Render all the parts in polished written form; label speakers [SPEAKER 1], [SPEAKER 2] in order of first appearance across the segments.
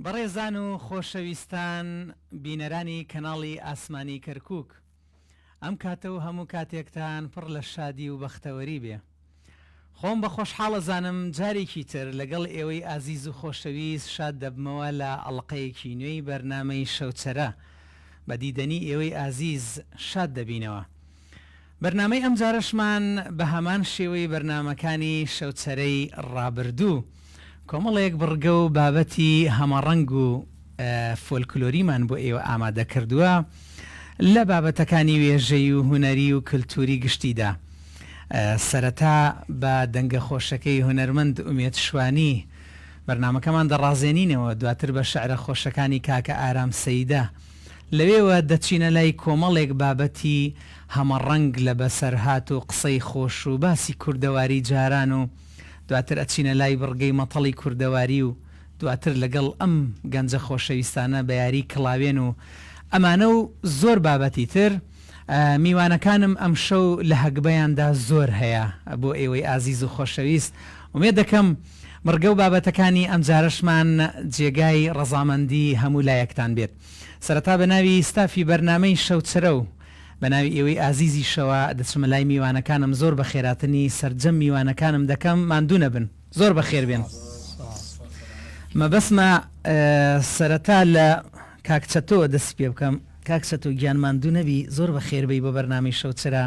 [SPEAKER 1] بەڕێزان و خۆشەویستان بینەرانی کەناڵی ئاسمانی کەرکووک، ئەم کاتە و هەموو کاتێکتان پڕ لە شادی و بەختەوەری بێ. خۆم بە خۆشحاڵە زانم جارێکی تر لەگەڵ ئێوەی ئازیز و خۆشەویست شاد دەبمەوە لە ئەڵقەیەکی نوێی بەرنامەی شەوچەرە. بە دیدەنی ئێوەی ئازیز شاد دەبینەوە. بەرنامەی ئەم جارەشمان بە هەمان شێوەی بەرنامەکانی شەوچەرەی ڕابردوو کۆمەڵێک بڕگە و بابەتی هەمەڕەنگ و فۆلکلۆریمان بۆ ئێوە ئامادە کردووە لە بابەتەکانی وێژەی و هونەری و کللتوری گشتیدا. سەرەتا بە دەنگە خۆشەکەی هونەرمەند ئومێد شوانی بەرنامەکەمان دەڕازێنینەوە، دواتر بە شعرە خۆشەکانی کاکە ئارام سەیدە. لەوێوە دەچینە لای کۆمەڵێک بابەتی هەمەڕەنگ لە بەسەرهات و قسەی خۆش و باسی کوردەواری جاران و دواتر ئەچینە لای بڕگەی مەتەڵی کوردەواری و دواتر لەگەڵ ئەم گەنجە خۆشەویستانە بە یاری کڵاوێن و ئەمانە و زۆر بابەتی تر. میوانەکانم ئەم شەو لە هەگبەیاندا زۆر هەیە بۆ ئێوەی ئازیز و خۆشەویست. ومێد دەکەم مڕگە و بابەتەکانی ئەم جارەشمان جێگای ڕەزامەندی هەموو لایەکتان بێت. سەرەتا بە ناوی ستافی بەرنامەی شەوچەرە و بە ناوی ئێوەی ئازیزی شەوە دەچمە لای میوانەکانم. زۆر بە خێراتنی سەرجەم میوانەکانم دەکەم، ماندوو نەبن، زۆر بە خێر بێن. مەبەسمە سەرەتا لە کاکچەتۆ دەست پێ بکەم. کاکچەتۆ گیان ماندوو نەبی، زۆر بە خێربەی بۆ بەرنامەی شەوچەرە.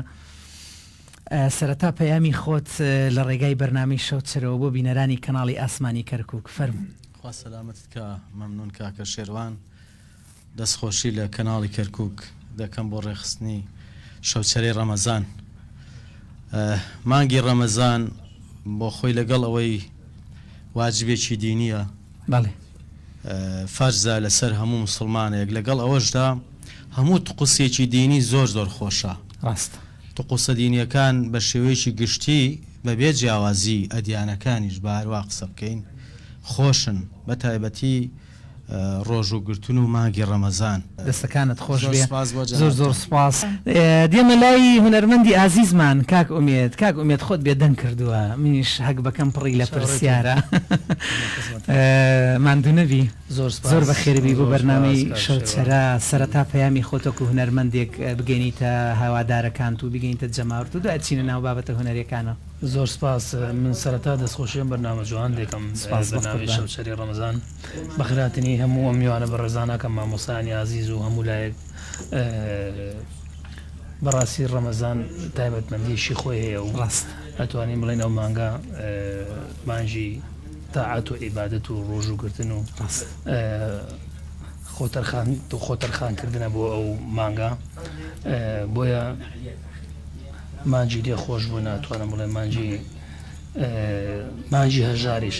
[SPEAKER 1] سەرەتا پەیامی خۆت لە ڕێگای بەرنامەی شەوچەرەوە بۆ بینەرانی کەناڵی ئاسمانی کەرکووک فەرموو.
[SPEAKER 2] خوا سەلامەتت کە. مەمنون کاکە شێروان. دەستخۆشی لە کەناڵی کەرکووک دەکەم بۆ ڕێخستنی شەوچەرەی ڕەمەزان. مانگی ڕەمەزان بۆ خۆی لەگەڵ ئەوەی واجبێکی دینیە،
[SPEAKER 1] بەڵێ
[SPEAKER 2] فەرزە لەسەر هەموو موسڵمانێک، لەگەڵ ئەوەشدا هەموو طقوسێکی دینی زۆر زۆر خۆشە.
[SPEAKER 1] ڕاست
[SPEAKER 2] طقوسە دینیەکان بە شێوەیەکی گشتی بەبێ جیاوازی ئەدیانەکانیش بە هەروە قسە بکەین خۆشن، بە تایبەتی ڕۆژ و گرتون و مانگی ڕەمەزان.
[SPEAKER 1] دەستەکانت خۆش بێ. زۆر زۆر سپاس. دێمە لای هونەرمەندی ئازیزمان کاک ئومێد. کاک ئومێد خۆت بێدەنگ کردووە، منیش هەک بەکەم پڕی لە پرسیارە. ماندوو نەبی، زۆر بە خێربی بۆ بەرنامەی شەوچەرە. سەرەتا پەیامی خۆتۆک و هونەرمەندێک بگەینیتە هاوادارەکان و بگەینتە جەماوەرت و دوای چینە ناو بابەتە هونەریەکانە.
[SPEAKER 3] زۆر سپاس. من سەرەتا دەستخۆشیم بەرنامە جوان دێکم بەناوی شەوچەری ڕەمەزان. بەخراتنی هەموو ئەم میوانە بە ڕێزانەکەم مامۆستایانی عزیز و هەموو لایەک. بەڕاستی ڕەمەزان تایبەتمەندیشی خۆی هەیە و ڕاست ئەتوانین بڵێن ئەو مانگە مانجی تاعات و عیبادەت و ڕۆژ و گرتن و خۆتەرخانکردنە بۆ ئەو مانگە. بۆیە مانجی لێ خۆش بوو، ناتوانم بڵێن مانجی هەژاریش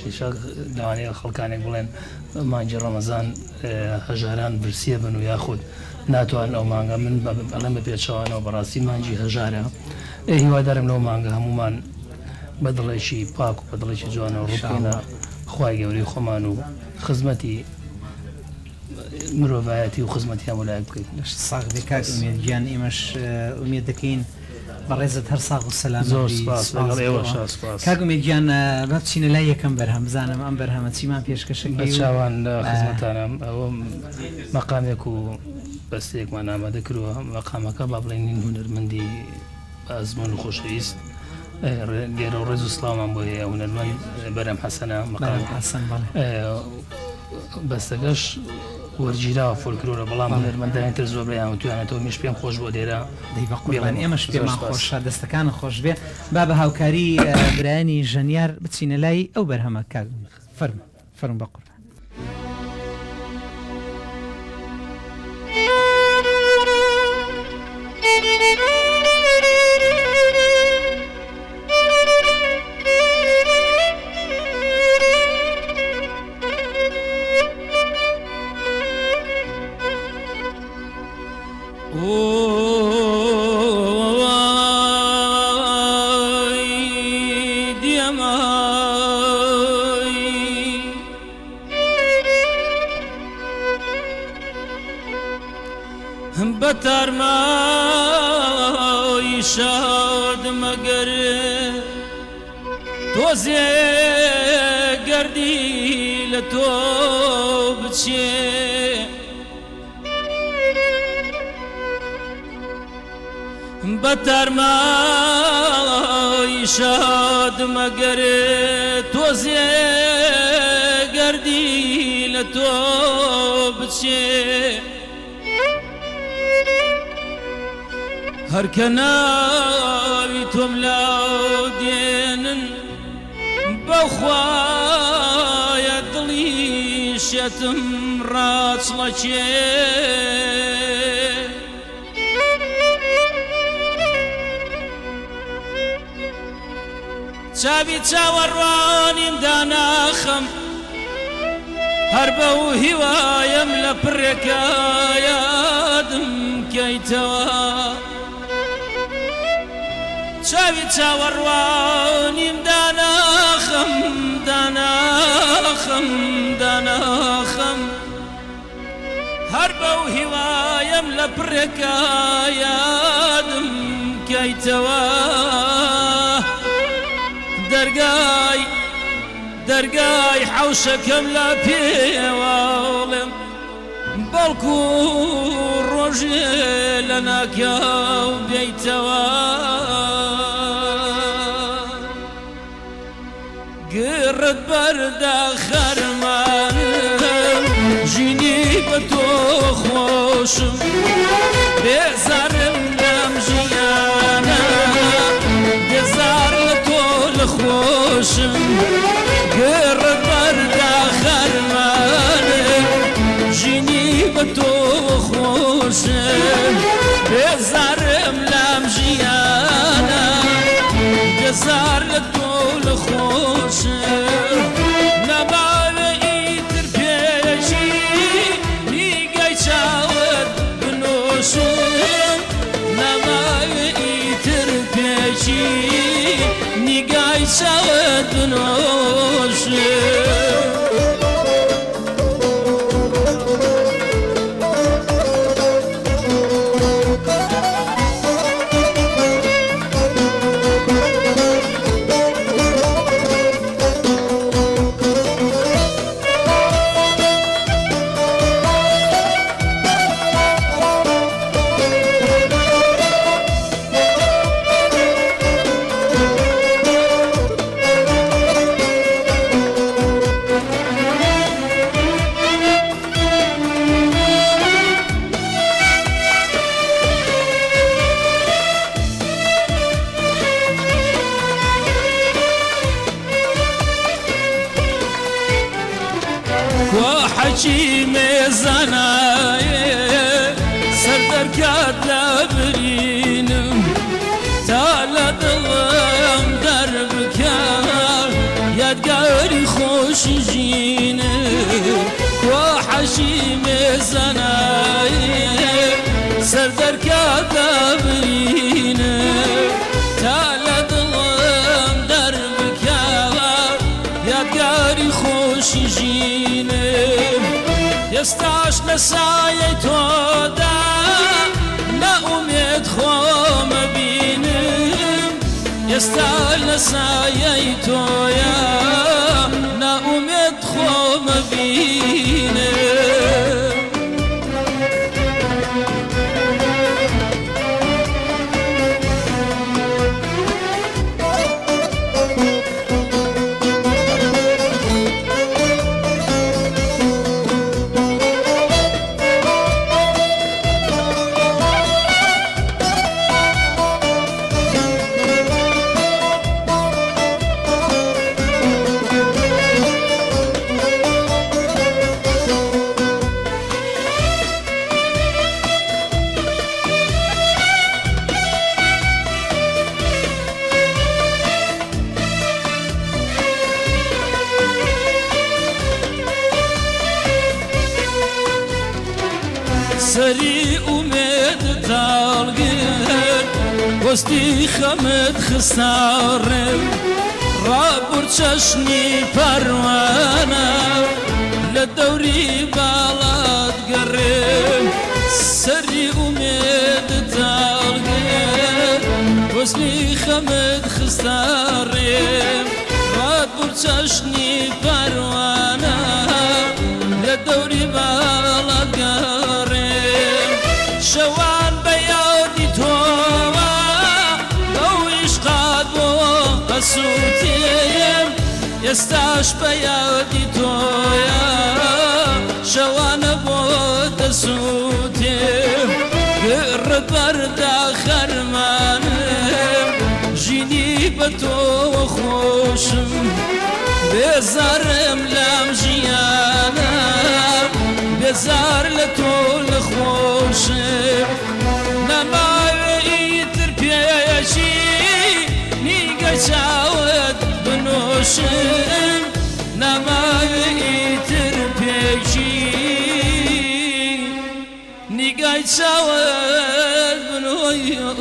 [SPEAKER 3] لەوانەیە خەڵکانێک بڵێن مانجی ڕەمەزان هەژاران برسیە بن و یاخود ناتوان ئەو مانگە. من بەڵێن بە پێچەوانەوە بەڕاستی مانجی هەژارە. هیوادارم لەو مانگە هەمومان بە دڵێکی پاک و بە دڵێکی جوانە ڕووبکەینە خوای گەورەی خۆمان و خزمەتی مرۆڤایەتی و خزمەتی هەموو لایەک بکەین.
[SPEAKER 1] ساغ بێ کاک ئومێد گیان، ئێمەش ئومێد دەکەین بەڕێزت هەر ساغ و سەلام.
[SPEAKER 3] زۆر سپاس لەگەڵ ئێوەش.
[SPEAKER 1] کاک ئومێد گیان، با بچینە لای یەکەم بەرهەم، بزانم ئەم بەرهەمە چیمان پێشکەشەکەی
[SPEAKER 3] بە چاوان لە خزمەتانم. ئەوە مەقامێک و بەستەیەکمان ئامادە کردووە. مەقامەکە با بڵێن هونەرمەندی ئازمون و خۆشەویست گێرە و ڕێز و سڵامان بۆ هەیە. هونەرمەند بەرەم حەسەنە. مەقام
[SPEAKER 1] حەسەن
[SPEAKER 3] بەستەکەش وەرگیراوە فۆلکلۆرە، بەڵام هونەرمەندانی تر زۆر بەیان توانێتەوە میش پێم خۆش بۆ دێرە.
[SPEAKER 1] بەقوربان ئێمەش پێمان خۆشە، دەستەکانە خۆش بێ. با بە هاوکاری برایانی ژەنیار بچینە لای ئەو بەرهەمە. کاک فەرموو بەقوربان.
[SPEAKER 4] بەتارمای شاد مەگەر تۆزێ گەردی لە تۆ بچێ بە تارمای شاد مەگەر تۆزێ گەردی لە تۆ بچێ هەرکە ناوی تۆم لاو دێنن بەخوایە دڵی شێتم ڕاچڵەچێ چاوی چاوەڕوانیم داناخەم هەر بە و هیوایم لە پڕێکە یادم کەیتەوە چاوی چاوەڕوانیم داناخەم داناخەم داناخەم هەر بە و هیوایم لە پڕێکە یادم کەیتەوە دەرگای حەوشەکەم لە پێوەڵێم بەڵکو ڕۆژێ لە ناکەو بێیتەوە گڕت بەردا خەرمانم ژینی بە تۆ خۆشم بێزارم لەم ژیانە بێزار لە تۆ لە خۆشم گڕت بەردا خەرمانم ژینی بە تۆ خۆشم بێزارم لەم ژیانە بێزار لە تۆ لە خۆشم نەماوێ ئیتر پێشی نیگای چاوت بنۆشم نەماوێ ئیتر پێشی نیگای چاوت بنۆشم حەچی مێزانایێ سەردەرکات لە برینم تا لە دڵم دەربکە یادگاری خۆشی ژینم حەچی مێزانایێ سەردەرکات لە برینم تا لە دڵم دەربکە یادگاری خۆشی ژینم ئێستاش لە سایەی تۆدا نەئومێد خۆمە بینم ئێستا لە سایەی تۆیە نەئومێد خۆمە بینم سەری ئومێد تاڵگرت وەستی خەمت خستاڕێم ڕابور چەشنی پەروانە لە دەوری باڵات گەڕێم سەری ئومێد تاڵگرت وەستی خەمت خستاڕێم ڕابور چەشنی پەروانە لە دەوری باڵەگەڕێم شەوان بە یادی تۆوە بەو عیشقات بۆ ئەسووتێم ئێستاش بە یادی تۆیە شەوانە بۆ دەسووتێم گڕت بەردا خەرمانم ژینی بە تۆوە خۆشم بێزارم لەم ژیانە بێزار لە تۆ لە خۆشم نەماوێ ئیتر پێشی نیگە چاوت بنۆشم نەماوێ ئیتر پێشی نیگای چاوت بنۆشم.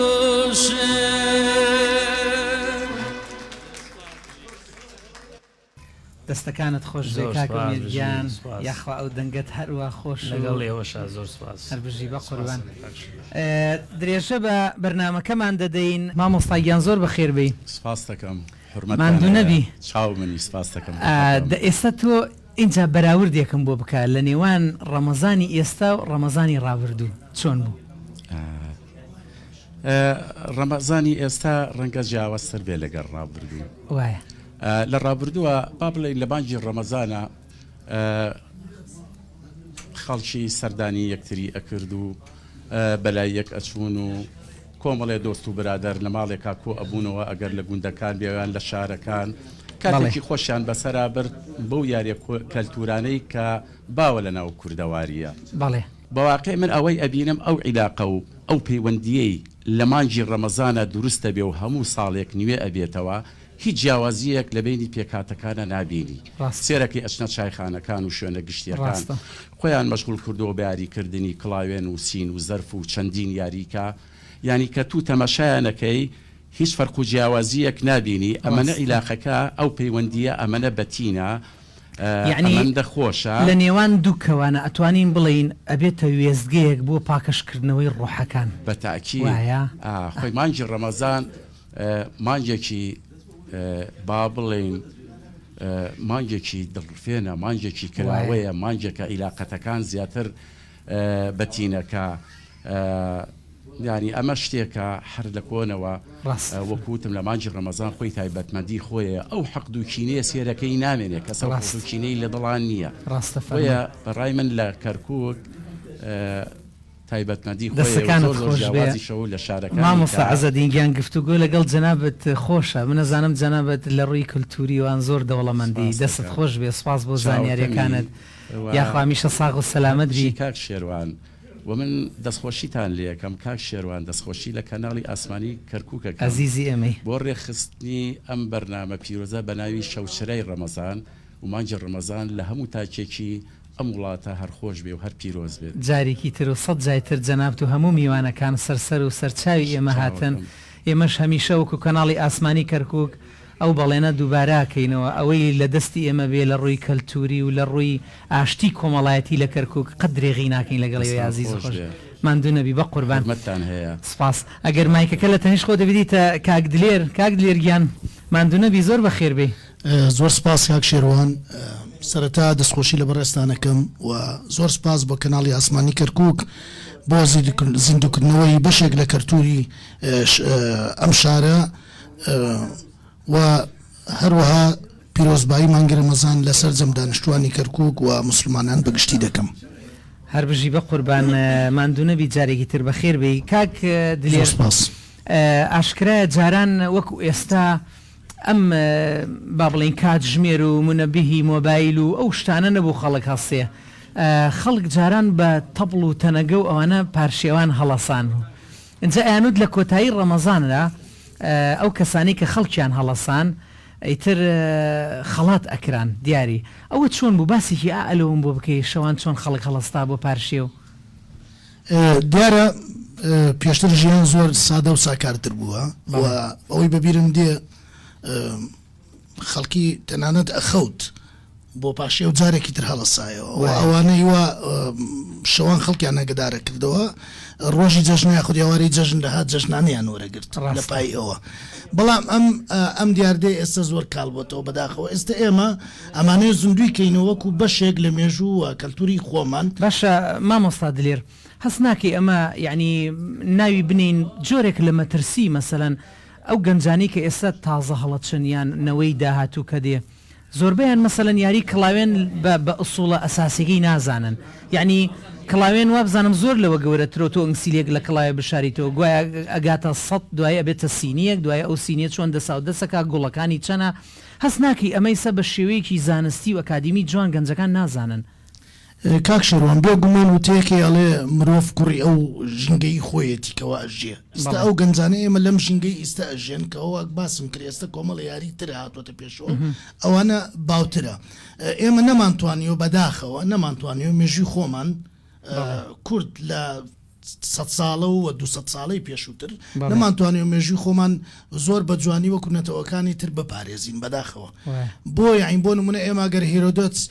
[SPEAKER 1] دەستەکانت خۆش بێ کاکەمیرگیان یاخوا ئەو دەنگت هەروە خۆش
[SPEAKER 3] لەگەڵ ئێوەشە زۆر سپاس
[SPEAKER 1] هەر بژی بە قوربان درێژە بە بەرنامەکەمان دەدەین مامۆستاگیان زۆر بەخێر بی
[SPEAKER 5] سپاس دەکەم
[SPEAKER 1] ماندوو نەبی
[SPEAKER 5] چاو منی سپاس دەکەم
[SPEAKER 1] ئێستا تۆ اینجا بەراوردێکم بۆ بکە لە نێوان ڕەمەزانی ئێستا و ڕەمەزانی ڕابردوو چۆن بوو؟
[SPEAKER 5] ڕەمەزانی ئێستا ڕەنگە جیاوازتر بێ لەگەڵ ڕابردوو
[SPEAKER 1] وایە
[SPEAKER 5] لە ڕابردووە با بڵێ لە بانگی ڕەمەزانە خەڵکی سەردانی یەکتری ئەکرد و بەلای یەک ئەچوون و کۆمەڵێ دۆست و برادەر لە ماڵێکا کۆ ئەبوونەوە ئەگەر لە گوندەکان بێوان لە شارەکان کاتێکی خۆشیان بەسەرا برد بەو یاریە کەلتورانەی کە باوە لە ناو کوردەواریە
[SPEAKER 1] بەڵێ
[SPEAKER 5] بەواقع من ئەوەی ئەبینم ئەو عیلاقە و ئەو پەیوەندیەی لە مانگی ڕەمەزانە دروستە بێ و هەموو ساڵێک نوێ ئەبێتەوە هیچ جیاوازیەک لە بینی پێکاتەکانە نابینی سێرەکی ئەچنە چایخانەکان و شوێنە گشتیەکان خۆیان مەشغول کردەوە بە یاریکردنی کڵاوێن و سین و زەرف و چەندین یاریکە یعنی کە تو تەماشایانەکەی هیچ فەرق و جیاوازیەک نابینی ئەمەنە عیلاقەکە ئەو پەیوەندیە ئەمەنە بەتینە
[SPEAKER 1] یعنی
[SPEAKER 5] دەخۆشە
[SPEAKER 1] لە نێوان دوو کەوانە ئەتوانین بڵین ئەبێتە وێزگەیەک بۆ پاکەشکردنەوەی ڕۆحەکان
[SPEAKER 5] بەتاکی خۆی مانگی ڕەمەزان مانگێکی با بڵێن مانگێکی دڵفێنە مانگێکی کراوەیە مانگێکە عیلاقەتەکان زیاتر بەتینەکە ینی ئەمە شتێکە هەر لە کۆنەوە وەکوتم لە مانگی ڕەمەزان خۆی تایبەتمەندی خۆیە ئەو حەقد و کینەیە سێرەکەی نامێنێت کە سەر حەقد و کینەی لە دڵان نییە خۆیە بەڕای من لە کەرکووک تایبەتمەندی خۆیشەوە لە شارەکان
[SPEAKER 1] مامۆستا عەزەدینگیان گفتوگۆ لەگەڵ جەنابەت خۆشە من نەزانم جەنابەت لە ڕووی کولتوری وان زۆر دەوڵەمەندی دەست خۆش بێ سپاس بۆ زانیاریەکانت یاخوا هەمیشە ساغ و سەلامەت بی
[SPEAKER 5] کاک شێروان و من دەستخۆشیتان لێ یەکەم کاک شێروان دەستخۆشی لە کەناڵی ئاسمانی کەرکووکەکە
[SPEAKER 1] ئەزیزی ئێمەی
[SPEAKER 5] بۆ ڕێخستنی ئەم بەرنامە پیرۆزە بە ناوی شەوچرای ڕەمەزان و مانگی ڕەمەزان لە هەموو تاکێکی ئەم وڵاتە هەر خۆش بێ و هەر پیرۆز بێت
[SPEAKER 1] جارێکی تر و سەد جایتر جەنابەت و هەموو میوانەکان سەرسەر و سەرچاوی ئێمە هاتن ئێمەش هەمیشە وەکو کەناڵی ئاسمانی کەرکووک ئەو بەڵێنە دووباراکەینەوە ئەوەی لە دەستی ئێمە بێ لە ڕووی کەلتوری و لە ڕووی ئاشتی کۆمەڵایەتی لە کەرکووک قەت درێغی ناکەین لەگەڵی عەزیز خۆش ماندوو نەبی بە قوربان سپاس ئەگەر مایکەکە لە تەنیش خۆ دەبیدیتە کاک دلێر گیان ماندوو نەبی زۆر بەخێر بێ
[SPEAKER 6] زۆر سپاس کاک شێروان سەرەتا دەستخۆشی لە بەڕێستانەکەم و زۆر سپاس بۆ کەناڵی ئاسمانی کەرکووک بۆ زیندوکردنەوەی بەشێک لە کەلتوری ئەم شارە و هەروەها پیرۆزبایی مانگی ڕەمەزان لەسەر جەم دانیشتوانی کەرکووک و مسلمانان بەگشتی دەکەم
[SPEAKER 1] هەر بژی بە قوربان ماندوو نەبی جارێکی تر بەخێر بێ کاک دلێر ئاشکرایە جاران وەکو ئێستا ئەم با بڵێن کات ژمێر و منەبیهی مۆبایل و ئەو شتانە نەبوو خەڵک هەستێ خەڵک جاران بە تەبڵ و تەنەگە و ئەوانە پارشێوان هەڵەسان و اینجا ئەیانوت لە کۆتایی ڕەمەزاندا ئەو کەسانی کە خەڵکیان هەڵەسان ئەیتر خەڵات ئەکران دیاری ئەوە چۆن بوو باسێکی ئالەوم بۆ بکەی شەوان چۆن خەڵک هەڵەستا بۆ پارشێ و
[SPEAKER 6] دیارە پێشتر ژیان زۆر سادە و ساکارتر بووە و ئەوەی بەبیرم دێ خەڵکی تەنانەت ئەخەوت بۆ پاشێ و جارێکی تر هەڵەسایەوە ئەوانەی وە شەوان خەڵکیان نەگەدارە کردەوە ڕۆژی جەژنیان خودیاواری جەژن دەهات جەژنانیان وەرەگرت لە پای ئەوە بەڵام ئەم دیاردەی ئێستا زۆر کاڵ بۆتەوە بەداخەوە ئێستا ئێمە ئەمانەیە زندوی کەینەوە وەکو بەشێک لە مێژوو و کەلتوری خۆمان
[SPEAKER 1] باشە مامۆستا دلێر هەست ناکەی ئەمە یعنی ناوی بنین جۆرێک لە مەترسی مەسەلەن ئەو گەنجانی کە ئێستا تازە هەڵەچنیان نەوەی داهاتوو کە دێ زۆربیان مەسەلەن یاری کڵاوێن بە ئوسوڵە ئەساسیەکەی نازانن یعنی کڵاوێن وا بزانم زۆر لەوە گەورەترۆ تۆ ئەنگسیلێک لە کڵاوە بشاریتەوە گوایە ئەگاتە 100 دوایە بێتە سینیەک دوایە ئەو سینیە چۆن دەسا و دەسەکە گوڵەکانی چەنە هەست ناکەی ئەمەی سە بە شێوەیەکی زانستی و ئەکادیمی جوان گەنجەکان نازانن
[SPEAKER 6] کاک شێروان بێ گومان وتەیەکی ئەڵێ مرۆڤ کوڕی ئەو ژینگەی خۆیەتی کەەوە ئەژێ ئستا ئەو گەنجانە ئێمە لەم ژینگەی ئیستا ئەژێن کە ئەوە باسم کرد ئێستا کۆمەڵە یاری تر هاتوۆتە پێشەوە ئەوانە باوترە ئێمە نەمانتوانیەوە بەداخەوە نەمانتوانیەوە مێژوی خۆمان کورد لە 100 ساڵە و 200 ساڵەی پێشووتر نەمانتوانێت مێژوی خۆمان زۆر بە جوانی وەکو نەتەوەکانی تر بپارێزین بەداخەوە بۆ یاین بۆ نمونە ئێمە گەر هێرۆدۆتس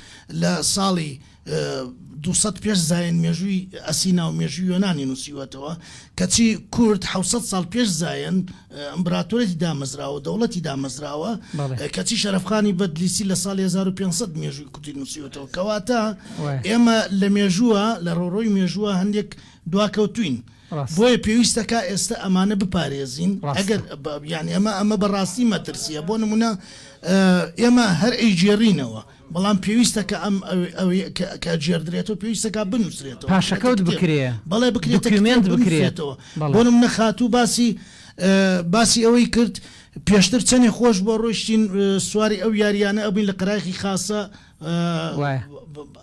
[SPEAKER 6] لە ساڵی 200 پێش زایەن مێژووی ئەسینا و مێژووی یۆنانی نووسیوەتەوە کەچی کورد 700 ساڵ پێش زایەن ئەمبراتۆرێتی دامەزراوە دەوڵەتی دامەزراوە کەچی شەرەفخانی بەدلیسی لە ساڵی 1500 مێژووی کوردی نووسیوەتەوە کەواتە ئێمە لە مێژووە لە ڕۆڕۆی مێژووە هەندێک دواکەوتوین بۆیە پێویستەکە ئێستا ئەمانە بپارێزین ئەگەر یان ئەمە بەڕاستی مەترسیە بۆ نمونە ئێمە هەر ئەیجێڕینەوە بەڵام پێویستەکە ئەم کە جێردرێتەوە پێویستەکە بنووسێتەوە
[SPEAKER 1] پاشەکەوت بکرێ
[SPEAKER 6] بەڵێ بکرێت بکرێتەوە بۆ نمونە خاتوو باسی ئەوەی کرد پێشتر چەندێ خۆش بۆ ڕۆیشتین سواری ئەو یاریانە ئەبین لە قەراخی خاسە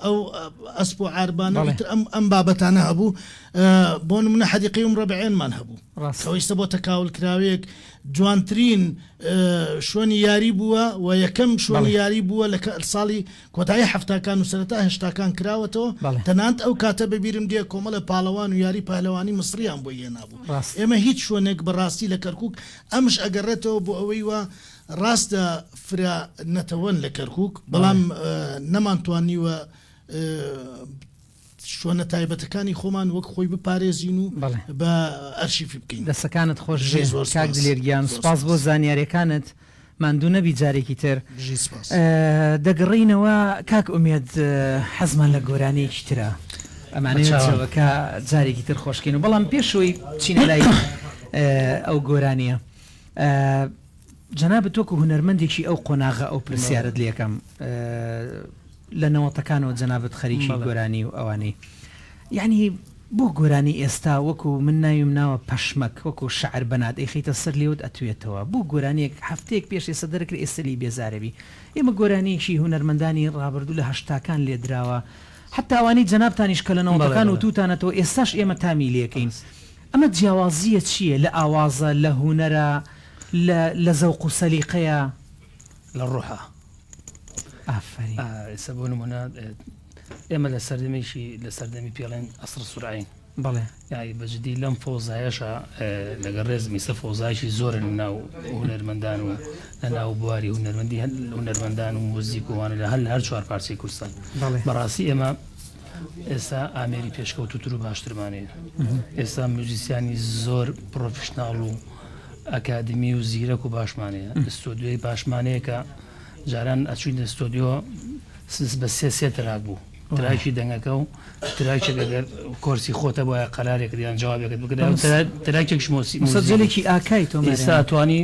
[SPEAKER 6] ئەو ئەسپ و عاربانە ئەم بابەتانە هەبوو بۆ نمونە حەدیقەی ڕەبعێنمان هەبوو ئەوەیستا بۆ تەکاول کراوەیەک جوانترین شوێنی یاری بووە و یەکەم شوێنی یاری بووە لە ساڵی کۆتایی هەفتاکان و سەرەتا هێشتاکان کراوەتەوە تەنانەت ئەو کاتە بەبیرم دێ کۆمەڵە پاڵەوان و یاری پهلەوانی مصریان بۆ هێنابوو ئێمە هیچ شوێنێک بەڕاستی لە کەرکووک ئەمش ئەگەڕێتەوە بۆ ئەوەی وە ڕاستە فرا نەتەوەن لە کەرکووک بەڵام نەمانتوانیوە شوێنە تایبەتەکانی خۆمان وەک خۆی بپارێزین و بە ئەرشیفی بکەین
[SPEAKER 1] دەسەکانت خۆش کاک دلێرگیان سپاس بۆ زانیاریەکانت ماندوو نەبی جارێکی تر دەگەڕینەوە کاک ئومێد حەزمان لە گۆرانەیەکی ترە ئەمانەوەکە جارێکی تر خۆشکەین و بەڵام پێشەوەی چینە لای ئەو گۆرانیە جەناب تۆکو هونەرمەندێکی ئەو قۆناغە ئەو پرسیارت لێکم لە نەوەتەکانەوە جەنابەت خەریکی گۆرانی و ئەوانەی یعنی بۆ گۆرانی ئێستا وەکو من ناویم ناوە پەشمەک وەکو شعر بەنات ئەیخیتە سەر لێوت ئەتوێتەوە بۆ گۆرانێک هەفتەیەک پێش ئێستا دەرەکرد ئێستەلی بێزارەبی ئێمە گۆرانێکی هونەرمەندانی ڕابردوو لە هەشتاکان لێدراوە حتا ئەوانەی جەنابتانیش کە لە نەوەتەکان و تووتانەتەوە ئێستاش ئێمە تامی لێکەین ئەمە جیاوازیە چییە لە ئاوازە لە هونەرە لە زەوق و سەلیقەیە
[SPEAKER 3] لە ڕوحە ئێستا بۆ نمونە ئێمە لە سەردەمێکی لە سەردەمی پێڵێن ئەسڕ سورعین
[SPEAKER 1] بەڵێ
[SPEAKER 3] یاری بەجددی لەم فۆزایەشە لەگەڵ ڕێز میسە فۆزایشی زۆرن ناو هونەرمەندان و لە ناو بواری هونەرمەندی هونەرمەندان و موزیک ووانە لە هەر چوار پارچەی کوردستان بەڕاستی ئێمە ئێستا ئامێری پێشکەوتوتر و باشترمانەیە ئێستا موزیسیانی زۆر پرۆفشناڵ و ئەکادمی و زیرەک و باشمانەیە ئستۆدیۆی باشمانەیە کە جاران ئەچوین لە ئستۆدیۆ بە سێ تراک بوو تراکی دەنگەکە و تراکێک ئەگەر کۆرسی خۆتە بۆە قەرارێک یان جوابێکت بکرێت تراکێک
[SPEAKER 1] مۆسیقێکی ئاکای تۆ
[SPEAKER 3] ئێستا توانی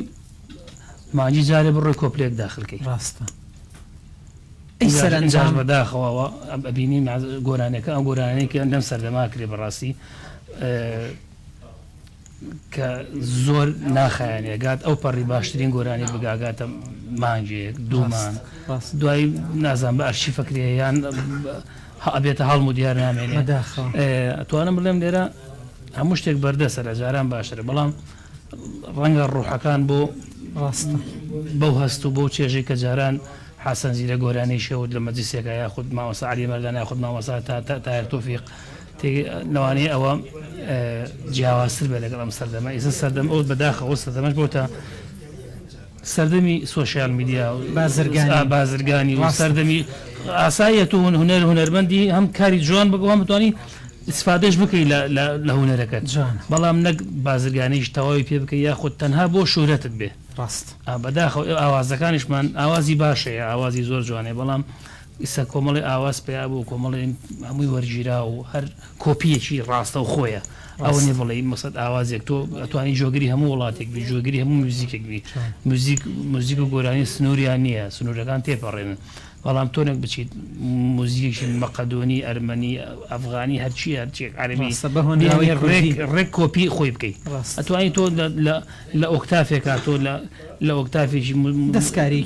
[SPEAKER 3] مانجی جارێ بڕۆی کۆپلێک داخلکەی
[SPEAKER 1] ڕاستە
[SPEAKER 3] ئەی سەرنجام بەداخەوەەوە ئەبینی گۆرانەکە ئەم گۆرانەیەکە لەم سەردەما کرێ بەڕاستی کە زۆر ناخایانێگات ئەو پەڕی باشترین گۆرانی بگاگاتە مانجێک دوومان دوای نازان بە ئەرشی فەکریان ئەبێتە هەڵم و دیار نامێنێ توانم بڵێم لێرە هەموو شتێک بەردەسە لە جاران باشترە بەڵام ڕەنگە ڕوحەکان بۆ بەو هەست و بۆ چێژەی کە جاران حەسەن زیرە گۆرانی شەوت لە مەجلیسێکە یاخود مامۆستا عەلی مەردان یاخود مامۆستا تاهیر تۆفیق لەوانەیە ئەوە جیاوازتر بێ لەگەڵ ئەم سەردەمە ئێستا سەردەم ئەو بەداخەوە سەردەمەش بۆتە سەردەمی سوۆسیال میدیا و بازرگانی و سەردەمی ئاسایەت و هونەرمەندی هەم کاری جوان بگەوان بتوانانی استفادەش بکەی لە هونەرەکەت بەڵام نەک بازرگانیش تەواوی پێ بکەی یاخود تەنها بۆ شوورەتت بێ
[SPEAKER 1] ڕاست
[SPEAKER 3] بەداخەوە ئاوازەکانیشمان ئاوازی باشەیە ئاوازی زۆر جوانێ بەڵام ئیسا کۆمەڵی ئاواز پێیا بوو کۆمەڵی هەمووی وەرگیرا و هەر کۆپیەکی ڕاستە و خۆیە ئەو نێ بڵێ مەسەد ئاوازێک تۆ ئەتوانی جۆگری هەموو وڵاتێک بی جۆگری هەموو موزیکێک بی موزیک و گۆرانی سنووریان نییە سنوورەکان تێپەڕێنن بەڵام تۆنێک بچیت موزیکێکی مەقەدۆنی ئەرمەنی ئەفغانی هەرچیەک عەربی ڕێک کۆپی خۆی بکەیت ئەتوانی تۆ لە ئۆکتافێکا تۆ لە ئۆکتافێکی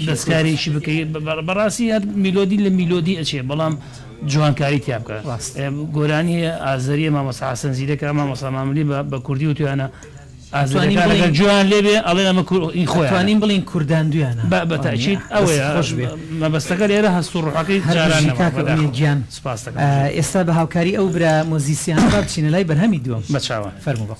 [SPEAKER 3] دەستکاریشی بکەیت بەڕاستی هەر میلۆدی لە میلۆدی ئەچێ بەڵام جوانکاری تیا بکە گۆرانی ئازەریە مامۆستا حەسەن زیرەکە مامۆستا ماملی بە کوردی و توانە ئازانەکە جوان لێبێ ئەڵێ ئەمە خۆیانین بڵین کوردان دویانە بەتاچیت ئەوەیە مەبەستەکە لێرە هەست و ڕوحەکەی جاران سپاس دەکەم
[SPEAKER 1] ئێستا بە هاوکاری ئەو برا مۆزیسیان بچینە لای بەرهەمی دووەم
[SPEAKER 3] بە چاوە
[SPEAKER 1] فەرموو بە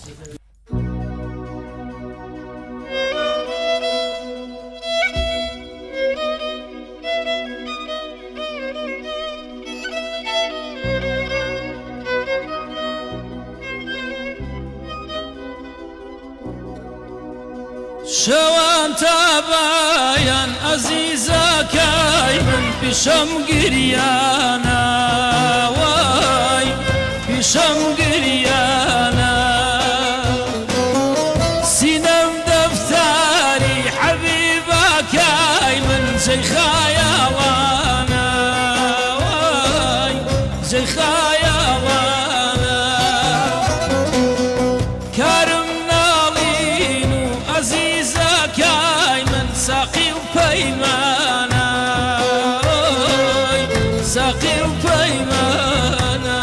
[SPEAKER 4] شەوان تابایان ئەزیزەکەی من پیشەم گریانە وای پیشەم گریانە سینەم دەفتاری حەبیبەکەی من جێی خایاڵانە وای جێی خایاڵانە کارم ناڵین و ئەزیزەکەی من ساقی و پەیمانە ساقی و پەیمانە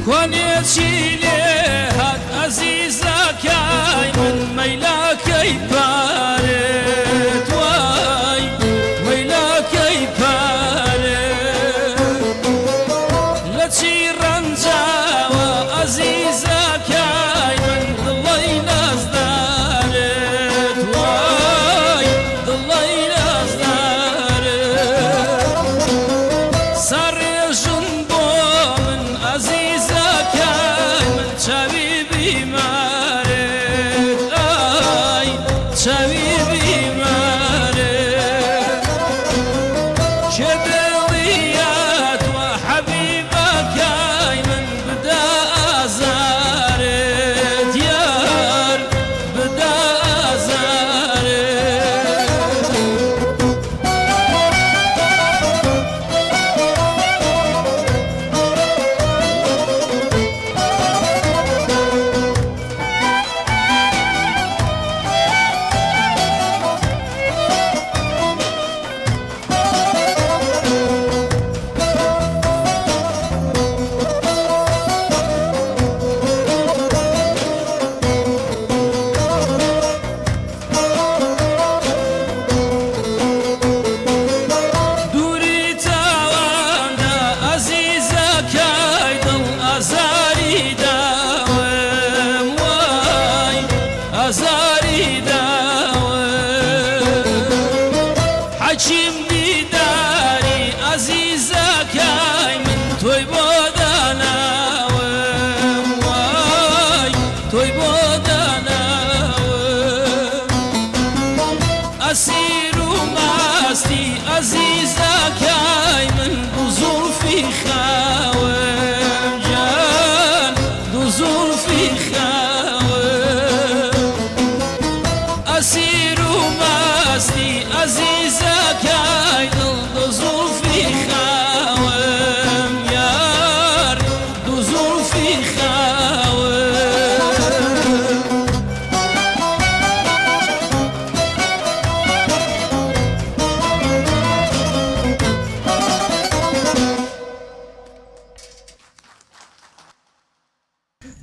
[SPEAKER 4] کۆنێکی لێ هات ئەزیزەکەی من مەیلاکەی پارێت وای مەیلاکەی پارێت لە چی ڕەنجاوە ئەزیزەکەی من دڵی نازدارێت وای دڵی نازدارێت سەڕێژن بۆ من ئەزیزەکەی من چاوی بیمارێت ئای چاوی بیمارێت کێ دڵیات وە حەبیبەکەی من بدا ئازارێت یار بدا ئازارێت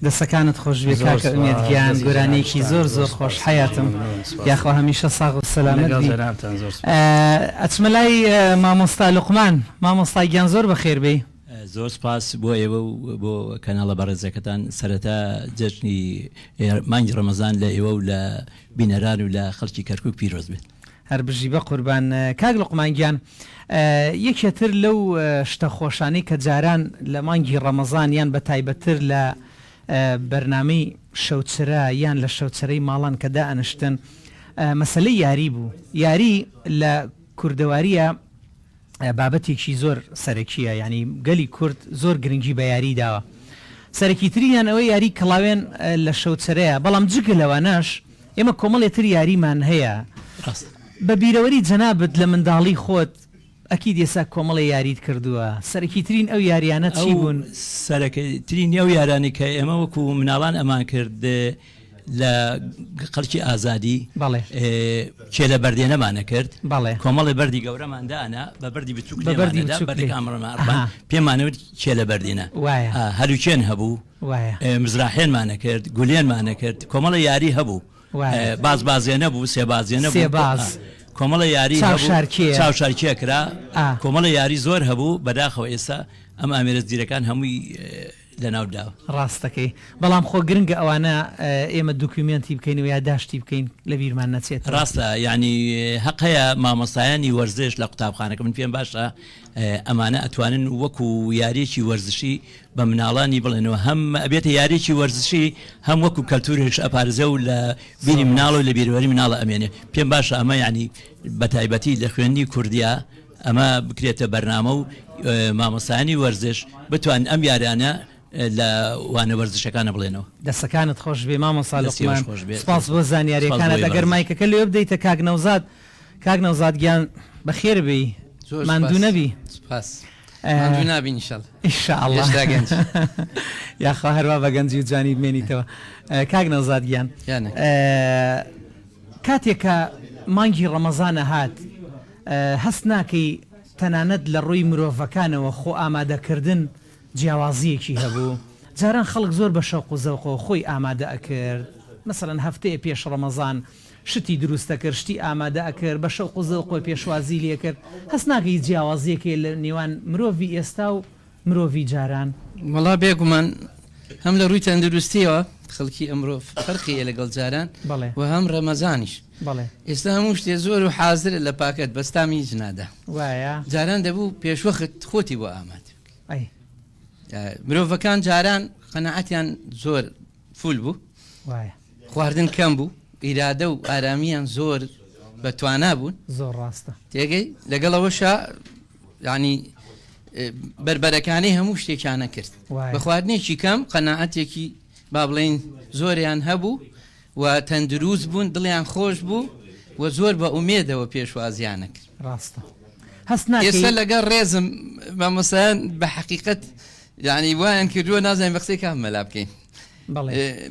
[SPEAKER 1] دەسەکانت خۆش بێ کاکە ئومێدگیان گۆرانێکی زۆر زۆر خۆش حیاتم یاخوا هەمیشە ساغ و سەلامەت بی. ئەچمە لای مامۆستا لوقمان، مامۆستای گیان زۆر بەخێر بێ.
[SPEAKER 7] زۆر سپاس بۆ ئێوە و بۆ کەناڵە بەڕێزەکەتان. سەرەتا جەژنی مانگی ڕەمەزان لە ئێوە و لە بینەران و لە خەڵکی کەرکووک پیرۆز بێت.
[SPEAKER 1] هەر بژی بە قوربان. کاک لوقمان گیان، یەکێتر لەو شتە خۆشانەی کە جاران لە مانگی ڕەمەزان یان بە تایبەتر لە بەرنامەی شەوچرە یان لە شەوچرەی ماڵان کە دائەنشتن مەسەلەی یاری بوو. یاری لە کوردەواریە بابەتێکی زۆر سەرەکیە، ینی گەلی کورد زۆر گرنگی بە یاری داوە. سەرەکی تریان ئەوەی یاری کڵاوێن لە شەوچرەیە، بەڵام جگە لەوانەش ئێمە کۆمەڵێتر یاریمان هەیە. بە بیرەوەری جەنابەت لە منداڵی خۆت ئەکی دێسا کۆمەڵی یاریت کردووە، سەرەکی ترین ئەو یاریانە چی بوون؟
[SPEAKER 7] سەرەکەترین ئەو یارانی کە ئێمە وەکو مناڵان ئەمان کرد لە خەڵکی ئازادی کێ لە بەردێنەمانە کرد، کۆمەڵی بەردی گەورەماندانا بە بەردی بچووک بەردەکامڕمان پێمانەوت کێ لە بەردێنە هەلوچێن هەبوو، مزراحێنمانە کرد، گولێنمانە کرد، کۆمەڵی یاری هەبوو، بازێنە بوو، سێبازێنە بوو، کۆمەڵە یاری چاوشارکیە کرا، کۆمەڵە یاری زۆر هەبوو. بەداخەوە ئێستا ئەم ئامێرە زیرەکان هەمووی لە ناوداوە.
[SPEAKER 1] ڕاستەکەی بەڵام خۆ گرنگە ئەوانە ئێمە دوکیومنتی بکەین و یاداشتی بکەین لە بیرمان نەچێت.
[SPEAKER 7] ڕاستە، ینی حەق هەیە مامۆستایانی وەرزش لە قوتابخانەکە من پێم باشە ئەمانە ئەتوانن وەکو یاریێکی وەرزشی بە مناڵانی بڵێنەوە، هەم ئەبێتە یاریێکی وەرزشی هەم وەکو کەلتورێش ئەپارێزە و لە بینی مناڵ و لە بیرەوەری مناڵە ئەمێنێ. پێم باشە ئەمە ینی بە تایبەتی لە خوێندنی کوردیا ئەمە بکرێتە بەرنامە و مامۆستایانی وەرزش بتوان ئەم یارانە لە وانە وەرزشەکانە بڵێنەوە.
[SPEAKER 1] دەستەکانت خۆش بێ مامۆستا لوقمان، سپاس بۆ زانیاریەکانت. ئەگەر مایکەکە لێ بدەیتە کاک نەوزاد، کاک نەوزاد گیان بەخێر بێی، ماندوو نەبی.
[SPEAKER 8] سپاس، ماندوو نابین
[SPEAKER 1] ئینشاءالله یاخوا هەروە بە گەنجی و جوانی بمێنیتەوە. کاک نەوزاد گیان، کاتێکە مانگی ڕەمەزانە هات هەست ناکەی تەنانەت لە ڕووی مرۆڤەکانەوە خۆ ئامادەکردن جیاوازیەکی هەبوو. جاران خەڵک زۆر بە شەوق و زەوقەوە خۆی ئامادە ئەکرد، مەسەڵەن هەفتەیە پێش ڕەمەزان شتی دروستە کرد، شتی ئامادە ئەکرد، بە شەوق و زەوقۆی پێشوازی لێ کرد. هەست ناکەی جیاوازیەکێ لە نێوان مرۆڤی ئێستا و مرۆڤی جاران؟
[SPEAKER 8] وەڵا بێگومان هەم لە ڕووی تەندروستیەوە خەڵکی ئەمڕۆ فەرقیە لەگەڵ جاران و هەم ڕەمەزانیش. ئێستا هەموو شتێ زۆر و حازر لە پاکەت بەستامی جنادا
[SPEAKER 1] وایە.
[SPEAKER 8] جاران دەبوو پێشوەخت خۆتی بۆ ئامادە. مرۆڤەکان جاران قەنەعەتیان زۆر فول بوو، خواردن کەم بوو، ئیرادە و ئارامیان زۆر بەتوانا بوون.
[SPEAKER 1] زۆر ڕاستە
[SPEAKER 8] تێگەی لەگەڵەوەشە ینی بربەرەکانەی هەموو شتێکیانە کرد. بە خواردنێکی کەم قەنەعەتێکی با بڵێن زۆریان هەبوو و تەندروست بوون، دڵیان خۆش بوو و زۆر بە ئومێدەوە پێشوازیانە کرد.
[SPEAKER 1] ڕاستە.
[SPEAKER 8] ئێستا لەگەڵ ڕێزم مامۆستایان بە حەقیقەت یعنی وایان کردووە نازانین بە قسەی کام مەلا بکەین.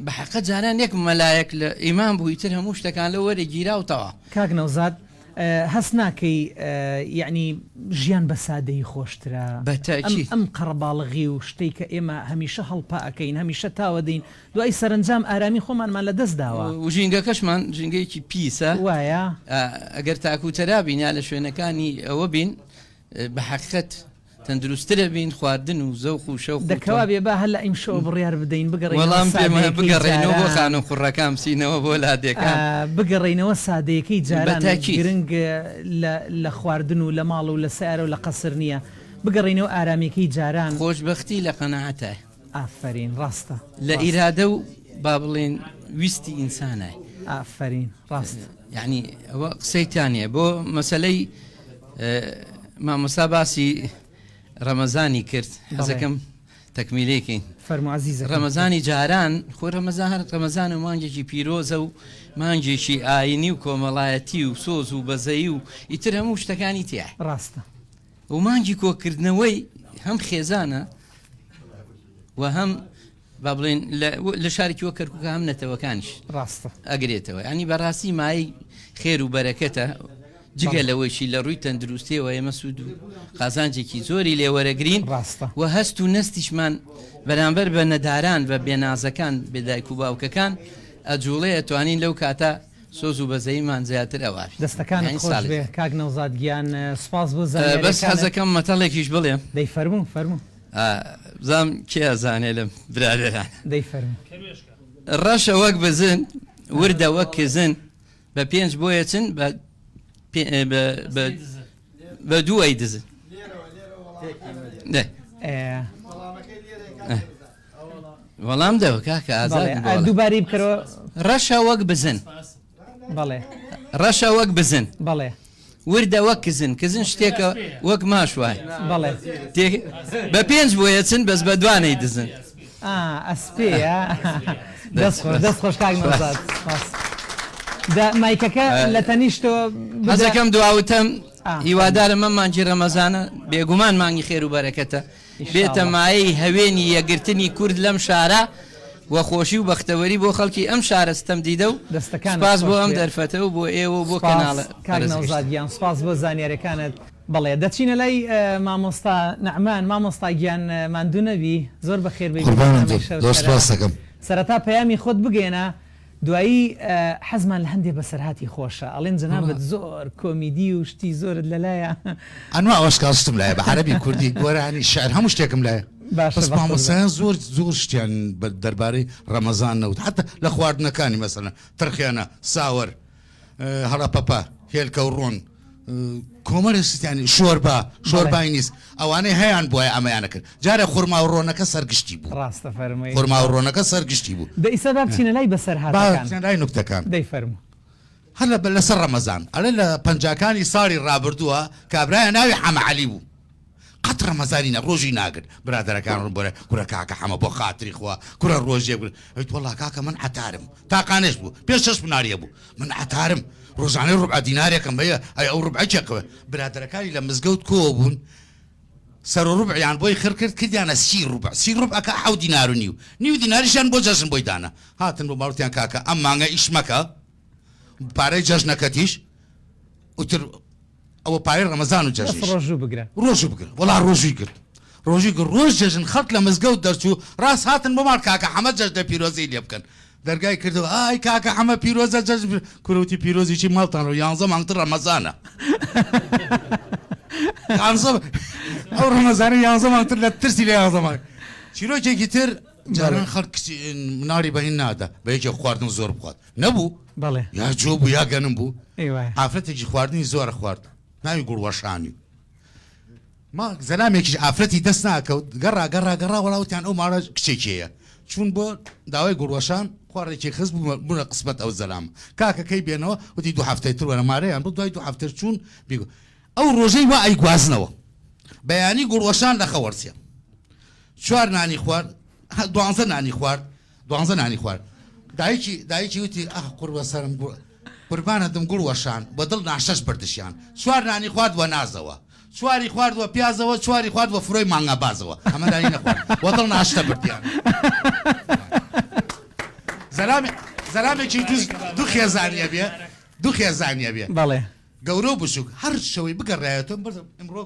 [SPEAKER 8] بە حەقیقەت جاران یەک مەلایەک لە ئیمان بوو، ئیتر هەموو شتەکان لە وەرە گیراوتەوە.
[SPEAKER 1] کاک نەوزاد هەست ناکەی یعنی ژیان بە سادەی خۆشترە، ئەم قەڕەباڵغی و شتێک کە ئێمە هەمیشە هەڵپا ئەەکەین، هەمیشە تاوە دەین، دوای سەرنجام ئارامی خۆمانمان لە دەست داوە
[SPEAKER 8] و ژینگەکەشمان ژینگەیەکی پیسە.
[SPEAKER 1] وایە
[SPEAKER 8] ئەگەر تاکوتەرا بین یا لە شوێنەکانی ئەوە بین بە حەقیقەت تەندروسترە بین، خواردن و زەوق و شەوق
[SPEAKER 1] دەکەوا بێ با هەل لە ئیمشەوە بڕیار بدەین
[SPEAKER 8] بگەڕێن بگەڕێنەوە بۆ خان و خوڕەکان بچینەوە بۆ لادێکان
[SPEAKER 1] بگەڕێنەوە سادەیەکەی جاران گرنگ لە خواردن و لە ماڵ و لە سیارە و لە قەسر نییە، بگەڕێنەوە ئارامیەکەی جاران
[SPEAKER 8] خۆشبەختی لە قەنەعەتە.
[SPEAKER 1] ئافرین ڕاستە،
[SPEAKER 8] لە ئیرادە و با بڵێن ویستی ئینسانە.
[SPEAKER 1] ئافرین ڕاست.
[SPEAKER 8] یعنی ئەوە قسەیتانە بۆ مەسەلەی مامۆستا باسی ڕەمەزانی کرد، حەزەکەم تەکمیلێکین.
[SPEAKER 1] فەرموو عەزیزە.
[SPEAKER 8] ڕەمەزانی جاران خۆ ڕەمەزان و مانگێکی پیرۆزە و مانگێکی ئاینی و کۆمەڵایەتی و سۆز و بەزەیی و ئیتر هەموو شتەکانی تیا.
[SPEAKER 1] ڕاستە.
[SPEAKER 8] و مانگی کۆکردنەوەی هەم خێزانە و هەم با بڵێن لە شارێکیوە کەرکووکە هەم نەتەوەکانیش
[SPEAKER 1] ڕاستە
[SPEAKER 8] ئەگرێتەوە. ینی بەڕاستی مای خێر و بەرەکەتە جگە لەوەیشی لە ڕووی تەندروستیەوە ئێمە سوود و قازانجێکی زۆری لێوەرەگرین و هەست و نستیشمان بەرامبەر بە نەداران بە بێنازەکان بێدایک و باوکەکان ئەجوڵێ ئەتوانین لەو کاتە سۆز و بەزەیمان زیاتر ئەوە
[SPEAKER 1] دەستەکان خۆش بێ کاک نەوزادگیان سپاس بۆ زانیاری
[SPEAKER 8] بەس حەزەکەم مەتەڵێکیش بڵێم
[SPEAKER 1] دەی فەرموو فەرموو
[SPEAKER 8] زام کێ ئەزانێ لەم برادران
[SPEAKER 1] دەی فەرموو
[SPEAKER 8] ڕەشە وەک بزن وردە وەک کزن بە پێنج بۆیە چن بە دووەی دزن وەڵام دەوە کاکە ئازاد
[SPEAKER 1] دووباری بکەرەوە
[SPEAKER 8] ڕەشە وەک بزن
[SPEAKER 1] بەڵێ
[SPEAKER 8] ڕەشە وەک بزن
[SPEAKER 1] بەڵێ
[SPEAKER 8] وردە وەک کزن کزن شتێکە وەک ماشوای
[SPEAKER 1] بەڵێ
[SPEAKER 8] بە پێنج بۆیە چن بەس بە دوانەی دزن
[SPEAKER 1] ئەسپێ دەست خۆش کاک نەوزاد مایکەکە لە تەنیشتەوە
[SPEAKER 8] حەزەکەم دواوتەم هیوادارم ئەم مانگی ڕەمەزانە بێگومان مانگی خێر و بەرەکەتە بێتە مایەی هەوێنی یەگرتنی کورد لەم شارە وە خۆشی و بەختەوەری بۆ خەڵکی ئەم شارەستەم دیدە و سپاس بۆ ئەم دەرفەتە و بۆ ئێوە بۆ کەناڵە
[SPEAKER 1] کاک نەوزادگیان سپاس بۆ زانیاریەکانت بەڵێ دەچینە لای مامۆستا نەعمان مامۆستا گیان ماندوو نەبی زۆر بەخێر
[SPEAKER 9] دەکەم
[SPEAKER 1] سەرەتا پەیامی خۆت بگێنە دوایی حەزمان لە هەندێک بەسەرهاتی خۆشە ئەڵێن جەنابەت زۆر کۆمیدی و شتی زۆرت لەلایە
[SPEAKER 9] ئەنوا ئەوەشکاستم لایە بە عەرەبی کوردی گۆرانی شعر هەموو شتێکم لایە بەس مامۆستایان زۆر شتیان دەربارەی ڕەمەزان نەوت حتى لە خواردنەکانی مەسەلەن ترخیانە ساوەر هەڕەپەپە هێلکە و ڕۆن کۆمەرستیانی شۆربای نیست ئەوانەی هەیان بۆیە ئەمەیانە کرد جارێ خورما و ڕۆنەکە سەرگشتی بوو
[SPEAKER 1] ڕاستە فەرمووی
[SPEAKER 9] خورما و ڕۆنەکە سەرگشتی بوو
[SPEAKER 1] دەئیسا بچینە لای بەسەرهاتەکان
[SPEAKER 9] لای نوکتەکان
[SPEAKER 1] دەی فەرموو
[SPEAKER 9] هەر لەسەر ڕەمەزان ئەلێ لە پەنجاکانی ساڵی ڕابردووە کابرایە ناوی حەمەعەلی بوو قەت ڕەمەزانینە ڕۆژی ناگرت برادەرەکان ڕوون بۆرە کوڕە کاکە حەمە بۆ خاتری خوا کوڕە ڕۆژێک ئەیت وەڵا کاکە من عەتارم تاقانێش بوو پێش 6 بناریە بوو من عەتارم ڕۆژانەی ڕوبع دینارێکم بەیە ئەو ڕوبعێکەوە برادەرەکانی لە مزگەوت کۆ بوون سەر و ڕوبعیان بۆی خڕ کرد کردیانە سی ڕوبعەکە 7 دینار و نیو دیناریشیان بۆ جەژن بۆی دانا هاتن بۆ باوتیان کاکە ئەم مانگە ئیش مەکە پارەی جەژنەکەتیش وتر ئەوە پارەی ڕەمەزان و جەژن ڕۆژوو بگرە وەڵا ڕۆژووی کرد ڕۆژ جەژن خەڵک لە مزگەوت دەرچوو ڕاست هاتن بۆ ماڵ کاکە حەمە جەژنە پیرۆزەی لێ بکەن دەرگای کردەوە ئای کاکە حەمە پیرۆزە جەژن کوڕوتی پیرۆزیی ماڵتان 11 مانگتر ڕەمەزانە ئەو ڕەمەزانە 11 مانگتر لە ترسی لە 11 مانگ چیرۆکێکی تر جاران خەڵک ناری بەهین نادا بە یەکێک خواردن زۆر بخوات نەبوو
[SPEAKER 1] بەڵێ
[SPEAKER 9] یا جۆ بوو یا گەنم بوو ئافرەتێکی خواردنی زۆرە خوارد ناوی گوڵوەشانی ما زەلامێکیش ئافرەتی دەست ناکەوت گەڕا وەڵاوتیان ئەو ماڕە کچێکەیە چون بۆ داوای گوڵوەشان خواردێکی خست بوونە قسمەت ئەو زەلام کاکەکەی بێنەوە وتی 2 هەفتەی تر وەرە مارەیان بۆ دوای 2 هەفتە چوون بیگو ئەو ڕۆژەی وا ئەیگوازنەوە بەیانی گوڵوەشان لە خەوەرچە 4 نانی خوارد 12 نانی خوارد دایکی وتی قوربە سەرم قوربانە دم گوڵوەشان بە دڵ ناشەش بردشیان 4 نانی خوارد وە نازەوە 4 خواردوە پیازەوە 4 خواردوە فرۆی مانگە بازەوە ئەمە دانی نەخوارد وە دڵ ناشتە بردیان زەلامێکی دوو خێزانیە بێ
[SPEAKER 1] بەڵێ
[SPEAKER 9] گەورە و بچووک هەر شەوەی بگەڕایەتەوە ئەمڕۆ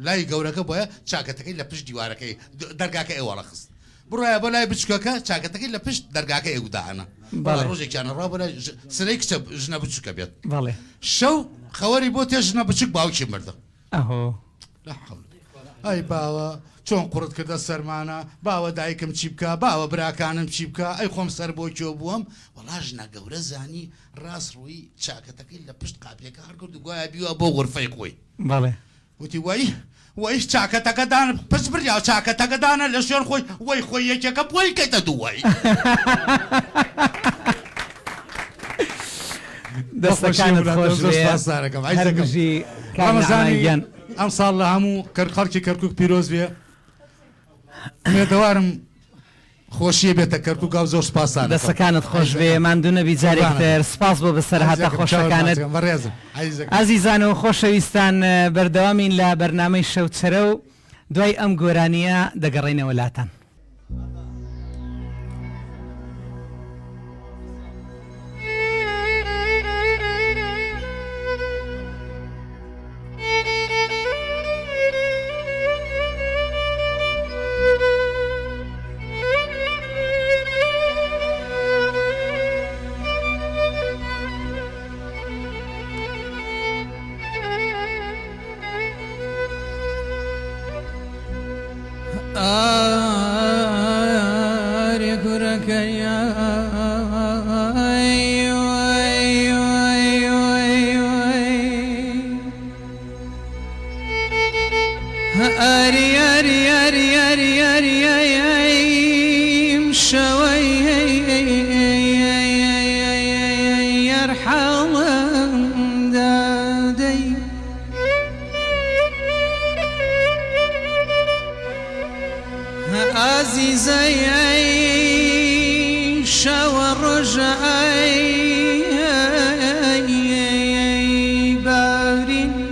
[SPEAKER 9] لای گەورەکە بۆیە چاکەتەکەی لە پشت دیوارەکەی دەرگاکە ئێوەڵە خست بڕایە بۆ لای بچووکەکە چاکەتەکەی لە پشت دەرگاکە ئێوداهەنە ڕۆژێکیانە ڕا بۆ سرەی کچە ژنە بچووکە بێت شەو خەوەری بۆ تێ ژنە بچووک باوکی مردە ئەی باوە چۆن قوڕت کردە سەرمانە باوە دایکم چی بکە باوە براکانم چی بکە ئەی خۆم سەر بۆ کێ بووم وەڵا ژنە گەورە زانی ڕاست ڕووی چاکەتەکەی لە پشت قاپێکە هەر کرد و گوایە بیوە بۆ غورفەی خۆی وتی وەی چاکەتەکەدان پس بریا چاکەتەکەدانە لە شوێن خۆی وەی خۆی یەکێکە بۆی کەیتە دووەی
[SPEAKER 1] دەستەکانت خۆش
[SPEAKER 9] ڕەمەزانی ئەم ساڵ لە هەموو خەڵکی کەرکووک پیرۆز بێ مێدەوارم خۆشیە بێتە کەرکووک و زۆر سپاسانە
[SPEAKER 1] دەستەکانت خۆش بێ ماندوو نەبی جارێکتر سپاس بۆ بەسەرهاتە خۆشەکانت ئازیزان و خۆشەویستان بەردەوامین لە بەرنامەی شەوچەرە و دوای ئەم گۆرانیە دەگەڕێنەوە لاتان
[SPEAKER 4] يكرك يا أري أري أري أري أري أري مشوي يرحل دادي عزيزي شاور رجعي بارين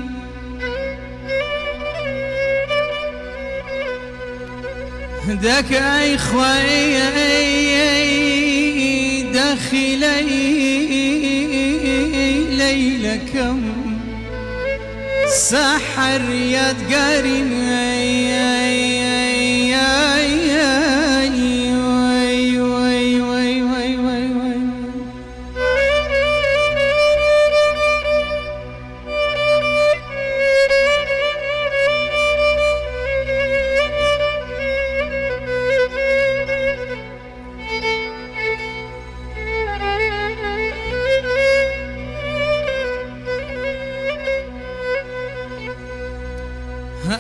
[SPEAKER 4] دك اي خوي داخلي ليلكم سحر يا تقارن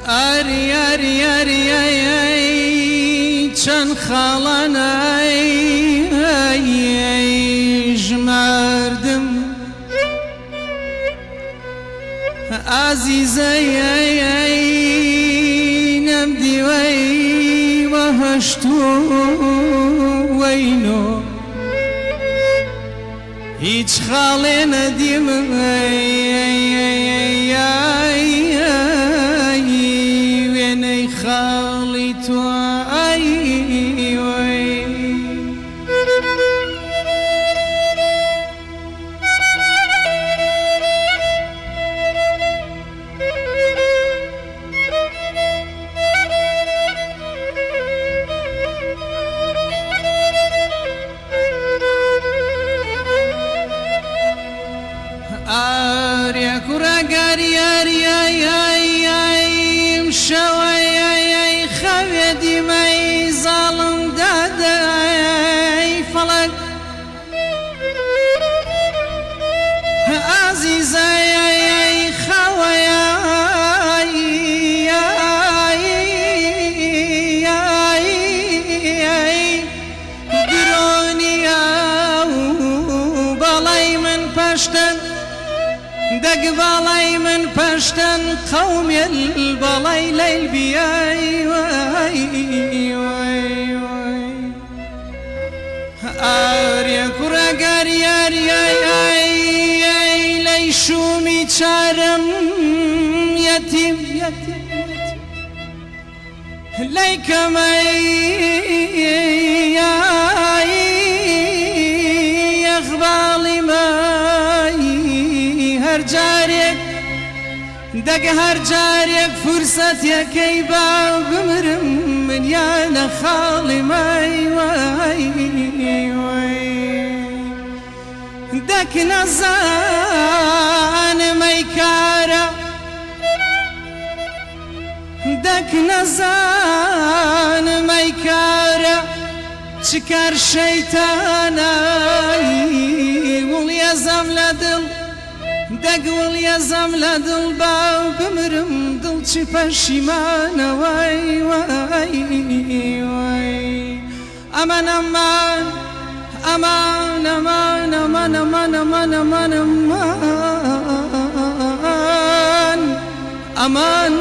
[SPEAKER 4] أري أري أري أي كان خالناي جماردم عزيزي نمدي وي وهشتو وينو هيج خالنا ديم خالي توعي أريا كورا قاريا ريا مشوي خبيدي ما ظالم دادي فلك عزيزي خويا دروني وبلاي من باشتن دق بالاي من باشتن قومي البلاي ليل بياي أريا كورا قاريا ليشومي شارم يتيم ليك يخبالي ماي هرجارك دق هرجارك فرصة يا كيبا بمرم من يا نخالي ماي دك نزان ميكارا دك نزان ميكارا شكر شيطانا وليا زملدل دق وليا زملدل باو بمرم دل چی پشیمانا وای امان امان aman aman aman aman aman aman aman aman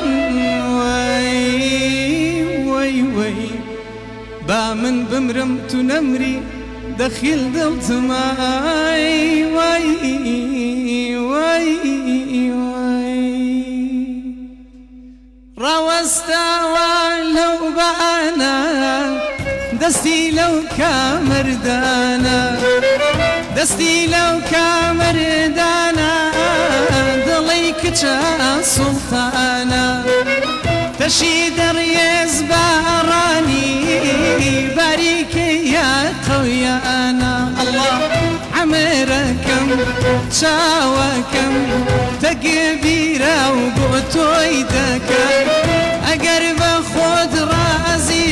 [SPEAKER 4] وي بامن بمرم تنمري دخيل دلت معاي وي روستا ولو بعنا دستي لو كامردانا دستي لو كامردانا ضليك سلطانا تشيد ريز باراني باريك يا قويانا الله عمركم شاوكم تكبيرا وقوتو يدك أقرب خود رازي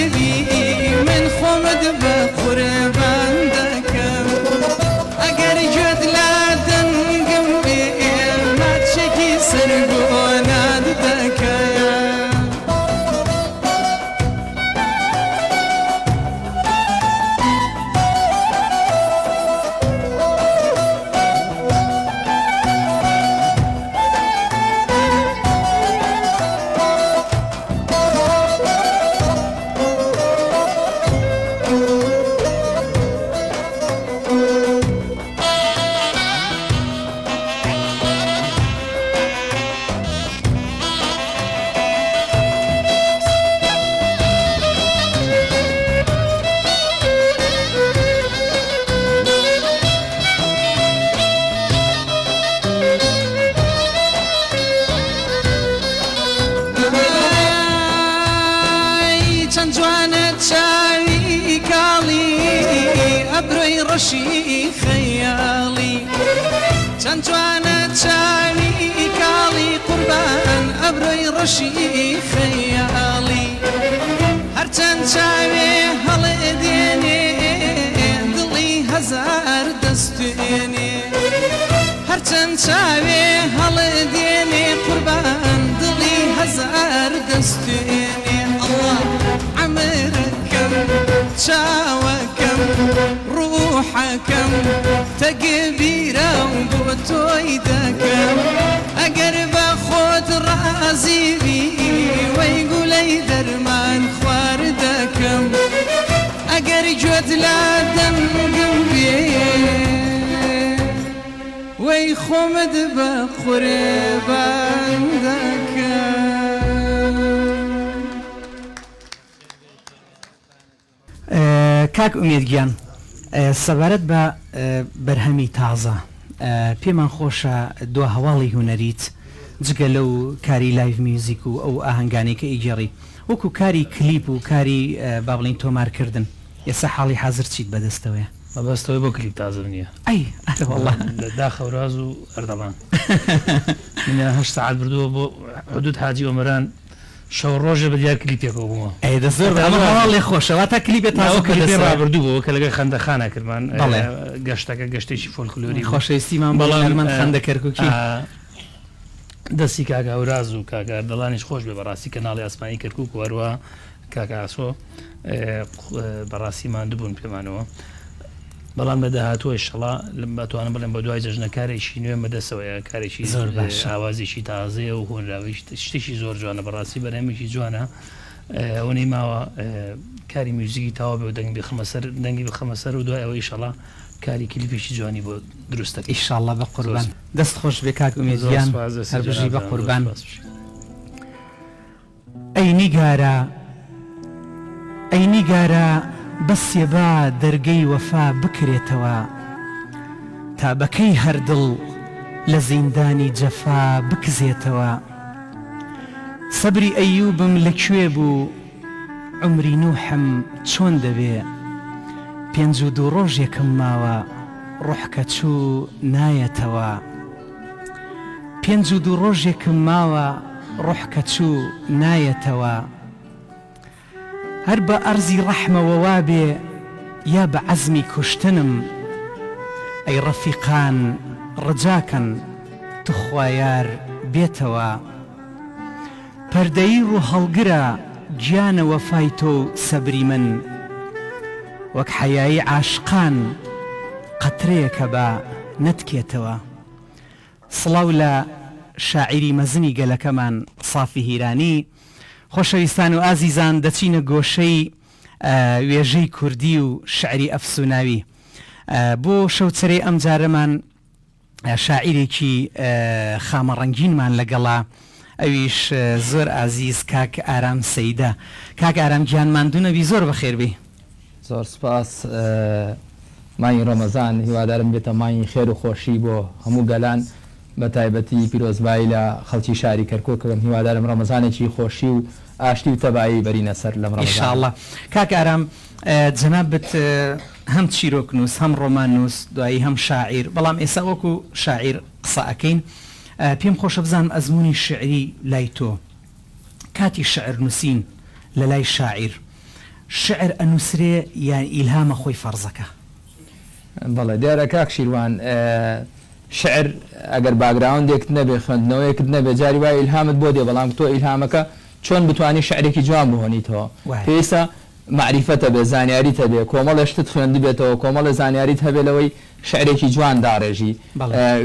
[SPEAKER 10] چەند جوانە چاوی کاڵی ئەبرۆی ڕەشی خەیاڵی چەند جوانە چاوی کاڵی قوربان ئەبرۆی ڕەشی خەیاڵی هەرچەند چاوێ هەڵێ دێنێ دڵی هەزار دەستێنێ هەرچەند چاوێ هەڵێ دێنێ قوربان دڵی هەزار دەستێنێ ئەڵڵا عەمرەکەم چاوەکەم ڕوحەکەم تەگبیرە و بۆ تۆی دەکەم ئەگەر بە خۆت ڕازیبی وەی گولەی دەرمان خوار دەکەم ئەگەر گوێت لا دەنگم بێ وەی خۆمت بە قوربان دەکەم.
[SPEAKER 1] کاک ئومێدگیان سەبارەت بە بەرهەمی تازە پێمان خۆشە دو هەواڵی هوەریت جگە لەو کاری لایڤ میوزیک و ئەو ئاهەنگانی کە ئیگەڕی وەکو کاری کلیپ و کاری با بڵین تۆمارکردن ئێستا حاڵی حاضر چیت بەدەستەوەیە؟
[SPEAKER 3] مەبەستەوەی بۆ کلیپ تازە نییە
[SPEAKER 1] ئەی وەڵڵا
[SPEAKER 3] داخەوراز و ئەردەڵان منە 8 ساعت بردووە بۆ حدود حاجی ئۆمەران شەو ڕۆژە بە دیار کلیپێکەوە بوومە
[SPEAKER 1] ئەیدە زۆر هەواڵێ خۆشەوە تا کلیپێ تازە
[SPEAKER 3] بردووە کە لەگە خەندەخانە کردمان گەشتەکە گەشتێکی فۆلکلۆری
[SPEAKER 1] خۆشەویستیمان بەڵام خەندە کەرکووکی
[SPEAKER 3] دەستی کاکە ئەوراز و کاکە دڵانیش خۆش بێ بەڕاستی کەناڵی ئاسمانی کەرکووک وەروە کاکە ئاسۆ بەڕاستی ماندووبوون پێمانەوە بەڵام بە داهاتوە شەڵا بەتوانم بڵێن بە دوای جەژنەکارێکی نوێ مەدەسەوەیە کارێکی
[SPEAKER 1] زۆر باش
[SPEAKER 3] ئاوازێکی تازەیە و هۆنراوی شتێکی زۆر جوانە بەڕاستی بەرهەمێکی جوانە ئەوەی ماوە کاری میوزیکی تاوا بێ و دەنگی بخەمەسەر و دوای ئەوەی شەڵا کاری کلیپێکی جوانی بۆ دروستەکە
[SPEAKER 1] ئیشاڵڵا بە قوربان دەست خۆش بێ کاک ئومێدگیان هەربژی بە قوربان. ئەی نیگارە ئەی نیگارە بەسێ با دەرگەی وەفا بکرێتەوە تا بەکەی هەردڵ لە زیندانی جەفا بکزێتەوە سەبری ئەیوبم لەکوێ بوو عمری نوحم چۆن دەبێ 52 ڕۆژێکم ماوە ڕوحکە چوو نایەتەوە 52 ڕۆژێکم ماوە ڕوحکە چوو نایەتەوە هەر بە ئەرزی ڕەحمەوە وابێ یا بە عەزمی کوشتنم ئەی ڕەفیقان ڕجاکەن توخوایار بێتەوە پەردەی ڕوو هەڵگرە گیانە وەفای تۆ سەبری من وەک حەیایی عاشقان قەترەیەکە بە نەتکێتەوە. سڵاو لە شاعیری مەزنی گەلەکەمان سافی هیرانی. خۆشەویستان و ئازیزان دەچینە گۆشەی وێژەی کوردی و شعری ئەفسوناوی بۆ شەوچەرەی ئەم جارەمان شاعیرێکی خامەڕەنگینمان لەگەڵا ئەویش زۆر ئازیز کاک ئارام سەیدە. کاک ئارام گیان ماندوونەبی زۆر بەخێربی.
[SPEAKER 11] زۆر سپاس مانگی ڕەمەزان هیوادارم بێتە مانگی خێر و خۆشی بۆ هەموو گەلان بە تایبەتی پیرۆزبایی لە خەڵکی شاری کەرکووکەم هیوادارم ڕەمەزانێکی خۆشی و ئاشتی و تەبایی بەرینە سەر لەم ڕەمەزان
[SPEAKER 1] ئینشاءڵڵا. کاک ئارام جەنابەت هەم چیرۆک نووس هەم ڕۆمان نووس دوایی هەم شاعیر بەڵام ئێستا وەکو شاعیر قسە ئەکەین پێم خۆشە بزانم ئەزمموی شعری لای تۆ کاتی شعر نووسین لە لای شاعیر شعر ئەنووسرێ یان ئیلهامە خۆی فەرزەکە؟
[SPEAKER 11] بەڵێ دیارە کاک شیروان شعر ئەگەر باگراوندێک نەبێ خوێندنەوەیەکت نەبێ جاری وای ئیلهامت بۆ دێ بەڵام تۆ ئیلهامەکە چۆن بتوانانی شعرێکی جوان بهۆنیتەوە پێویستە معریفەتە بێ زانیاریتە بێ کۆمەڵە شتت خوێندی بێتەوە کۆمەڵە زانیاریت هەبێ لەوەی شعرێکی جوان داڕێژی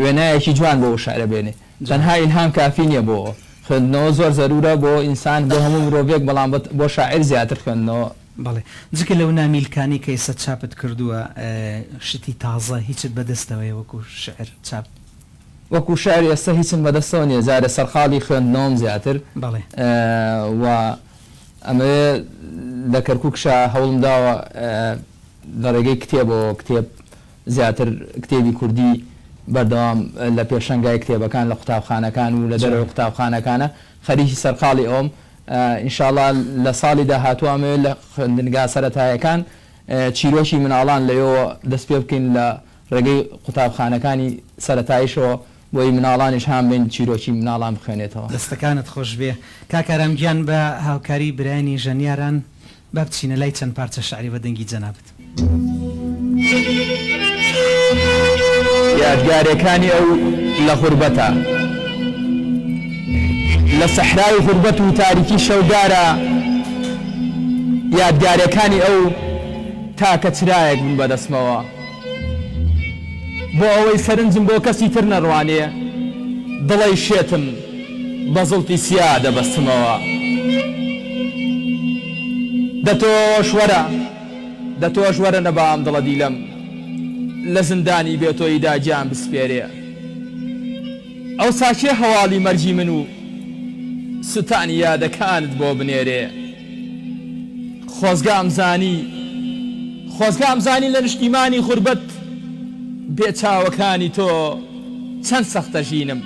[SPEAKER 11] وێنایەکی جوان بۆ شعرە بێنێ تەنها ئیلهام کافی نییە بۆ خوێندنەوە زۆر زەرورە بۆ ئینسان بۆ هەموو مرۆڤێک بەڵام بۆ شاعر زیاتر خوێندنەوە.
[SPEAKER 1] بەڵێ جگە لەو نامیلکانی کە ئێستا چاپت کردووە شتی تازە هیچت بەدەستەوەی وەکو شعر چاپ
[SPEAKER 11] وەکو شعر ئێستا هیچم بەدەستەوە نیە جارە سەرخاڵی خوێندنەوەم زیاتر
[SPEAKER 1] بەڵێ
[SPEAKER 11] و ئەمە لە کەرکووکشە هەوڵم داوە لە ڕێگەی کتێبەوە کتێب زیاتر کتێبی کوردی بەردەوام لە پێشەنگای کتێبەکان لە قوتابخانەکان و لە دەرەوەی قوتابخانەکانە خەریکی سەرخاڵی ئەوم ئینشاءڵڵا لە ساڵی داهاتووە لە خوێندنگا سەرەتایەکان چیرۆشی مناڵان لەوێ دەست پێ بکەین لە ڕێگەی قوتابخانەکانی سەرەتاییشەوە بۆی مناڵانیش هام بین چیرۆکی مناڵان بخوێنێتەوە.
[SPEAKER 1] دەستەکانت خۆش بێ کاکارامگیان بە هاوکاری برایانی ژەنیاران با بچینە لای چەند پارچە شعری بە دەنگی جەنابەت.
[SPEAKER 11] یادگارەکانی ئەو لە غوربەتە لە سەحرای غوربەت و تاریکی شەودارە یادگارەکانی ئەو تاکە چرایەک بوون بەدەستمەوە بۆ ئەوەی سەرنجم بۆ کەسی تر نەڕوانێ دڵی شێتم بە زڵتی سیا دەبەستمەوە دەتۆش وەرە نەبام دڵە دیلەم لە زندانی بێتۆی داجیان بسپێرێ ئەو ساکێ هەواڵی مەرجی من و سوتانی یادەکانت بۆ بنێرێ خۆزگام زانی لە نیشتیمانی غوربەت بێچاوەکانی تۆ چەند سەختە ژینم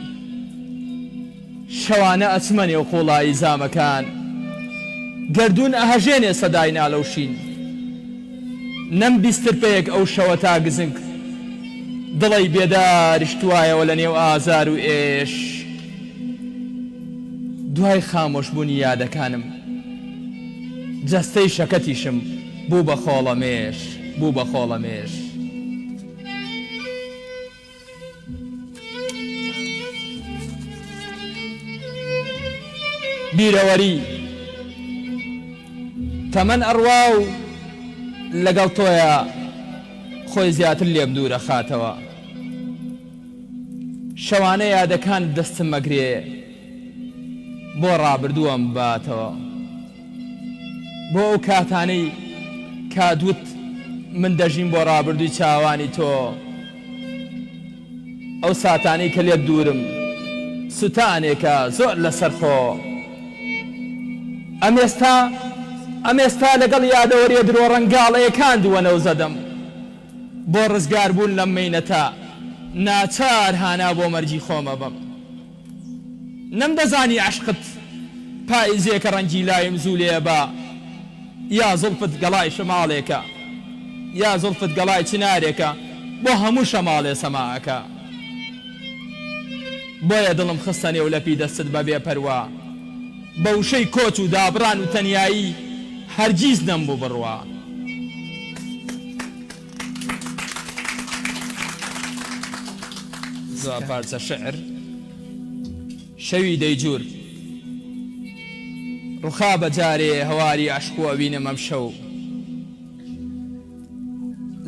[SPEAKER 11] شەوانە ئەچمەنێ و قوڵایی زامەکان گردون ئەهەژێنێ سەدای نالەوشین نەم بیستر پێیەک ئەو شەوە تا گزنگ دڵی بێداریشتوایەوە لە نێو ئازار و ئێش دوای خامۆشبوونی یادەکانم جەستەی شەکەتیشم بوو بە خۆڵەمێش بیرەوەری تەمەن ئەڕوا و لەگەڵ تۆیە خۆی زیاتر لێم دوورە خاتەوە شەوانە یادەکان دەستم مەگرێ بۆ ڕابردووەم باتەوە بۆ ئەو کاتانەی کادوت من دەژیم بۆ ڕابردووی چاوانی تۆ ئەو ساتانەی کە لێت دوورم سوتانێکە زۆر لەسەرخۆ ئەمێستا لەگەڵ یادەوەریە درۆ ڕەنگاڵەیەکان دووەنەو زەدەم بۆ ڕزگار بوون لەم مەینەتە ناچار هانا بۆ مەرجی خۆمە بم نەمدەزانی عشقت پاییزێکە ڕەنگی لایم زوولێ بە یا زڵفت گەڵای شەماڵێکە یا زڵفت گەڵای چنارێکە بۆ هەموو شەماڵێ سەماعەکە بۆیە دڵم خستە نێو لەپی دەستت بەبێ پەروە بە وشەی کۆچ و دابڕان و تەنیایی هەرگیز نەمبوو بڕوە زۆر پارچە شعر شەوی دەیجوور ڕوخا بەجارێ هەواری عشقوە بینم ئەم شەو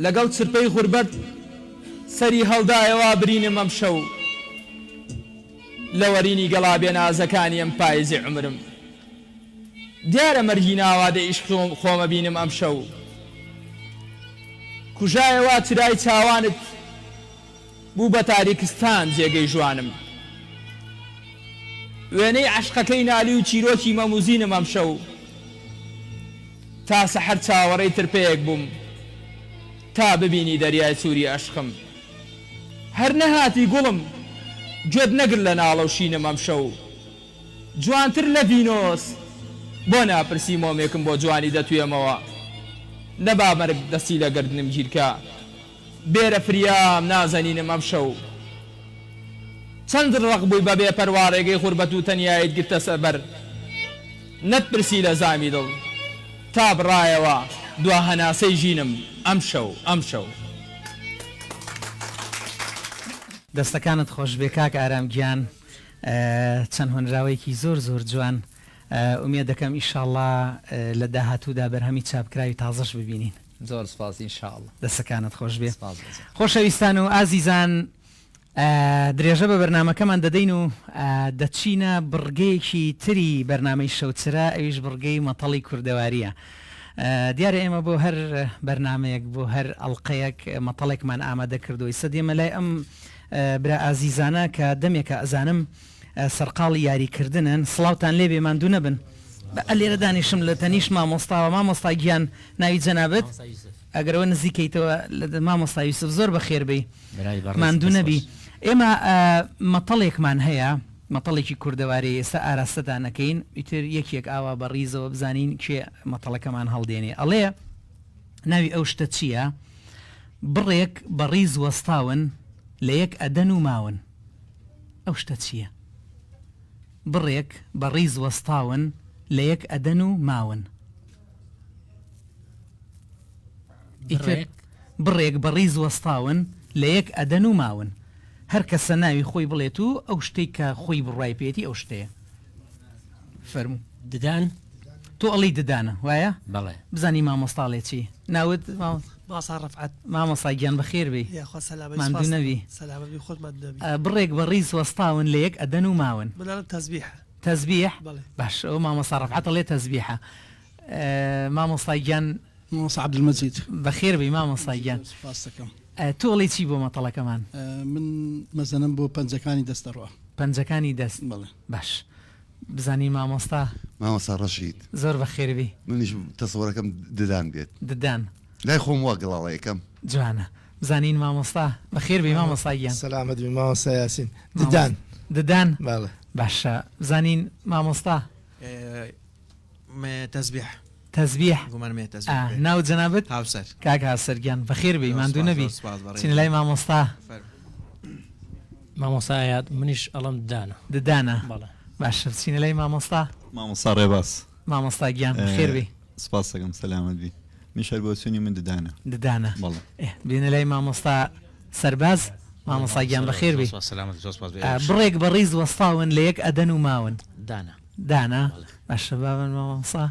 [SPEAKER 11] لەگەڵ چرپەی غوربەت سەری هەڵدایەوە برینم ئەم شەو لە وەرینی گەڵابێ نازەکانی ئەم پاییزی عمرم دیارە مەرگی ناوادە عیشق خۆمە بینم ئەم شەو کوژایەوە چرای چاوانت بوو بە تاریکستان جێگەی ژوانم وێنەی عشقەکەی نالی و چیرۆکی مەموزینم ئەم شەو تا سەحەر چاوەڕێی ترپەیەک بووم تا ببینی دەریای سووری عشقم هەر نەهاتی گوڵم گوێت نەگر لە ناڵە و شینم ئەم شەو جوانتر لە ڤینۆس بۆ ناپرسی مۆمێکم بۆ جوانی دەتوێمەوە نەبا مەرگ دەستی لە گردنم گیرکە بێرە فریام نازەنینم ئەم شەو چەند ڕق بووی بەبێ پەروارێگەی غوربەت و تەنیایت گرتە سەبەر نەتپرسی لە زامی دڵ تا بڕایەوە دوا هەناسەی ژینم ئەم شەو
[SPEAKER 1] دەستەکانت خۆش بێ کاک ئارامگیان چەند هۆنراوەیەکی زۆر جوان ئومێد دەکەم ئیشاڵڵا لە داهاتوودا بەرهەمی چاپکراوی تازەش ببینین
[SPEAKER 11] زۆر سپاس ئینشاءڵڵا
[SPEAKER 1] دەستەکانت خۆش بێ خۆشەویستان و ئازیزان درێژە بە بەرنمەکەمان دەدەین و دەچینە بڕگەیەکی تری بەرنامەی شەوچرا ئەویش بڕگەی مەتەڵی کوردەواریە دیارە ئێمە بۆ هەر بەرنمەیەک بۆ هەر ئەڵلقەیەک مەتەڵێکمان ئامادە کردوی سەدێمە لای ئەم برا ئازیزانە کە دەمێکە ئەزانم سەرقاڵی یاریکردنن سڵاوتان لێ بێماندوو نەبن لێرە دانیشم لە تەنیش مامۆستاوە مامۆستا گیان ناوی جەنابەت ئەگەرەوە نزیکەیتەوە لە مامۆستا یوسف زۆر بەخێربەی ماندوو نەبی ئێمە مەتەڵێکمان هەیە مەتەڵێکی کوردەواری ئێستا ئاراستەدانەکەین ئیتر یەکێک ئاوا بە ڕیزەوە بزانین کێ مەتەڵەکەمان هەڵدێنێ ئەڵێ ناوی ئەو شتە چییە؟ بڕێک بە ڕیز وەستاون لە یەک ئەدەن و ماون. ئەو شتە چییە؟ بڕێک بە ڕیز وەستاون لە یەک ئەدەن و ماون. بڕێک بە ڕیز وەستاون لە یەک ئەدەن و ماون. هەر کەسە ناوی خۆی بڵێت و ئەو شتێک کە خۆی بڕای پێێتی ئەو شتەیە. فەرموو.
[SPEAKER 12] ددان
[SPEAKER 1] تۆ ئەڵی ددانە وایە؟
[SPEAKER 12] بەڵێ.
[SPEAKER 1] بزانی مامۆستاڵێ چی؟ ناوت مامۆستای گیان بەخێر بێ ماندوو نەبی. بڕێک بە ڕیز وەستاون لە یەک ئەدەن و ماون. تەزبیح باش ئەو مامۆستا ڕەفعەت ئەڵێ تەزبیحە. مامۆستای گیان
[SPEAKER 13] مامۆستا عەبدولمەجید
[SPEAKER 1] بەخێر بێ مامۆستای گیان. تۆڵی چی بۆ مەتەڵەکەمان؟
[SPEAKER 13] من مەزەنم بۆ پەنجەکانی دەستەڕوە.
[SPEAKER 1] پەنجەکانی دەست باش بزانی مامۆستا
[SPEAKER 14] ڕەشید
[SPEAKER 1] زۆر بەخێر بێ.
[SPEAKER 14] منیش تەسەوەرەکەم ددان بێت
[SPEAKER 1] ددان
[SPEAKER 14] لای خۆم وا گڵاڵەیەکەم
[SPEAKER 1] جوانە. بزانین مامۆستا بەخێر بێ مامۆستای گیان.
[SPEAKER 15] سەلامەت بێ مامۆستا یاسین. ددان
[SPEAKER 1] باشە بزانین مامۆستا
[SPEAKER 16] تەزبیح
[SPEAKER 1] تەزبیح ناو جەنابەت
[SPEAKER 16] هاوسەر
[SPEAKER 1] کاک هاوسەرگیان بەخێر بێ ماندوو نەبی. چینە لای مامۆستا
[SPEAKER 12] مامۆستایات منیش ئەڵم
[SPEAKER 1] ددانە باشە بچینە لای مامۆستا
[SPEAKER 17] ڕێباس
[SPEAKER 1] مامۆستا گیان بەخێر بێ.
[SPEAKER 17] سپاس دەکەم سەلامەت بی. میشەر بۆ سونی من ددانە
[SPEAKER 1] بینە لای مامۆستا سەرباز مامۆستا گیان بەخێر بێ. بڕێک بە ڕیز وەستاون لە یەک ئەدەن و ماون. دانا باشە بابن مامۆستا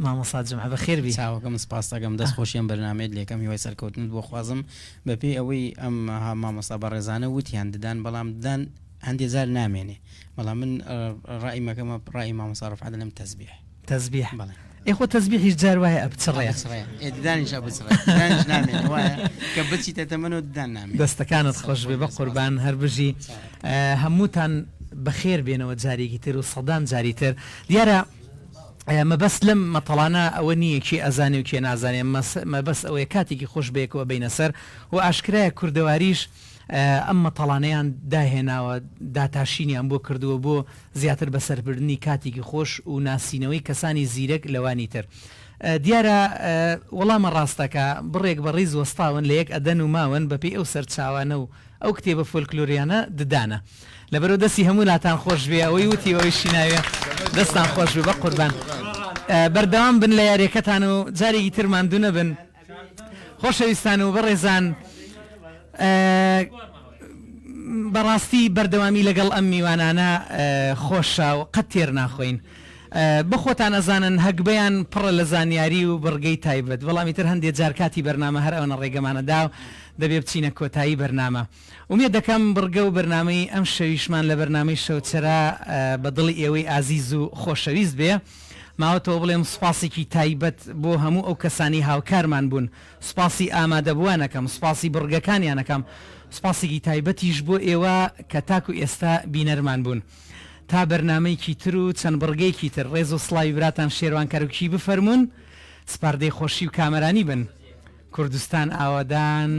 [SPEAKER 1] مامۆستا جمعە بەخێر بی.
[SPEAKER 18] چاوەکەم سپاس دەکەم دەست خۆشیان بەرنامەیە لێکەم هیوای سەرکەوتنت بۆ خوازم بەپێی ئەوەی ئەم مامۆستا بەڕێزانە وتیان ددان بەڵام ددان هەندێک زار نامێنێ. بەڵام من ڕای مەکەمە ڕای مامۆستا ڕەفعەت لەم
[SPEAKER 1] تەزبیح ئێخۆ تەزبیحیش جار وایە ئەبچڕەیە
[SPEAKER 18] ددانیش ئەبچڕێ نامێنێ وایە کە بچیتە تەمەنەوە ددان نامێنێ.
[SPEAKER 1] دەستەکانت خۆش بێ بە قوربان هەر بژی هەمووتان بەخێر بێنەوە جارێکی تر و سەدان جاری تر. دیارە مەبەست لەم مەتەڵانە ئەوە نییە کێ ئەزانێ و کێ نازانێ مەبەست ئەوەیە کاتێکی خۆش بێکەوە بینە سەر و ئاشکرایە کوردەواریش ئەم مەتەڵانەیان داهێناوە داتاشینیان بۆ کردووە بۆ زیاتر بەسەربردنی کاتێکی خۆش و ناسینەوەی کەسانی زیرەک لەوانی تر. دیارە وەڵامە ڕاستەکە بڕێک بە ڕیز وەستاون لە یەک ئەدەن و ماون بەپێی ئەو سەرچاوانە و ئەو کتێبە فۆلکلۆریانە ددانە. لەبەرەوە دەستی هەموو لاتان خۆش بێ ئەوەی وتی ئەوەی شیناوێ دەستان خۆش بێ بە قوربان. بەردەوام بن لە یاریەکەتان و جارێکی تر ماندوو نەبن. خۆشەویستان و بەڕێزان بەڕاستی بەردەوامی لەگەڵ ئەم میوانانە خۆشە و قەت تێر ناخۆین. بخۆتان ئەزانن هەگبەیان پڕە لە زانیاری و بڕگەی تایبەت بەڵامی تر هەندێک جارکاتی بەرنامە هەر ئەوەنە ڕێگەمانەدا و دەبێ بچینە کۆتایی بەرنامە. ومێ دەکەم بڕگە و بەرنامەی ئەم شەویشمان لە بەرنامەی شەوچەرا بە دڵی ئێوەی ئازیز و خۆشەویست بێ. ماوەتەوە بڵێم سوپاسێکی تایبەت بۆ هەموو ئەو کەسانی هاوکارمان بوون. سوپاسی ئامادەبووانەکەم سوپاسی بڕگەکانیانەکەم سوپاسێکی تایبەتیش بۆ ئێوە کە تاکو ئێستا بینەرمان بوون. تا بەرنامەیەکی تر و چەند بڕگەیەکی تر ڕێز و سڵاوی براتان شێروان کەروکی بفەرمونون. سپاردەی خۆشی و کامەرانی بن. کوردستان ئاوادان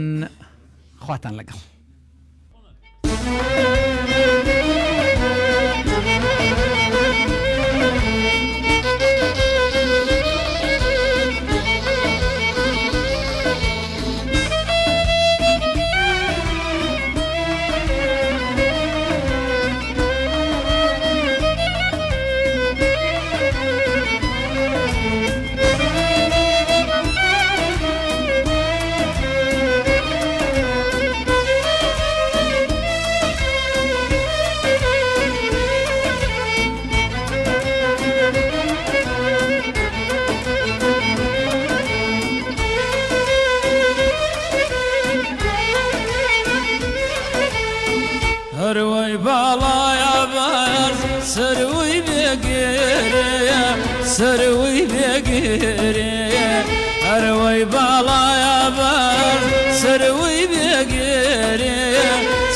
[SPEAKER 1] خواتان لەگەڵ.
[SPEAKER 4] هەروەی باڵایە بەر سەروی بێگێرەیە سەروی بێگێرەیە هەروەی باڵایە بەر سەروی بێگێرەیە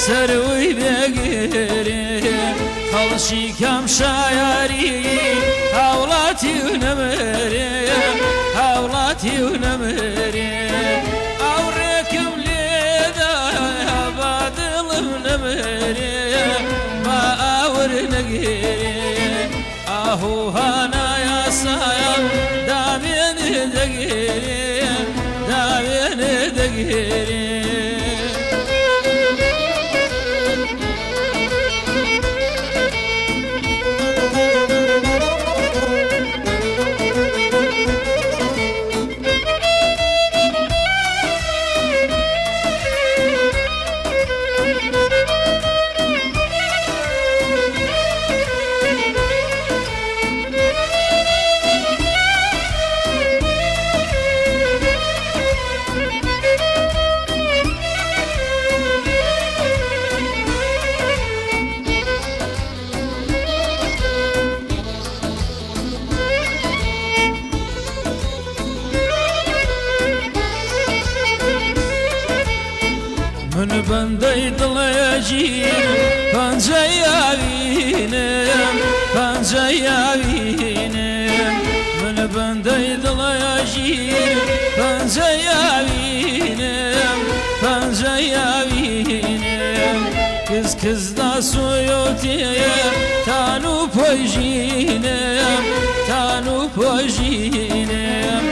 [SPEAKER 4] سەروی بێگێرەیە خەڵکی کەم شایاری هاوڵاتی و نەمەرەیە هاوڵاتی و نەمەرەیە ئەو ڕێکم لێدایە با دڵم نەمەرەیە با أهو هانا يا سايم دابين دقيرين دابين دقيرين من بندي دڵێژین پەنجەیاوینم پەنجەیاوینم من بندي دڵێژین پەنجەیاوینم پەنجەیاوینم کز کزدا سویۆتیە تان و پۆژینم تان و پۆژینم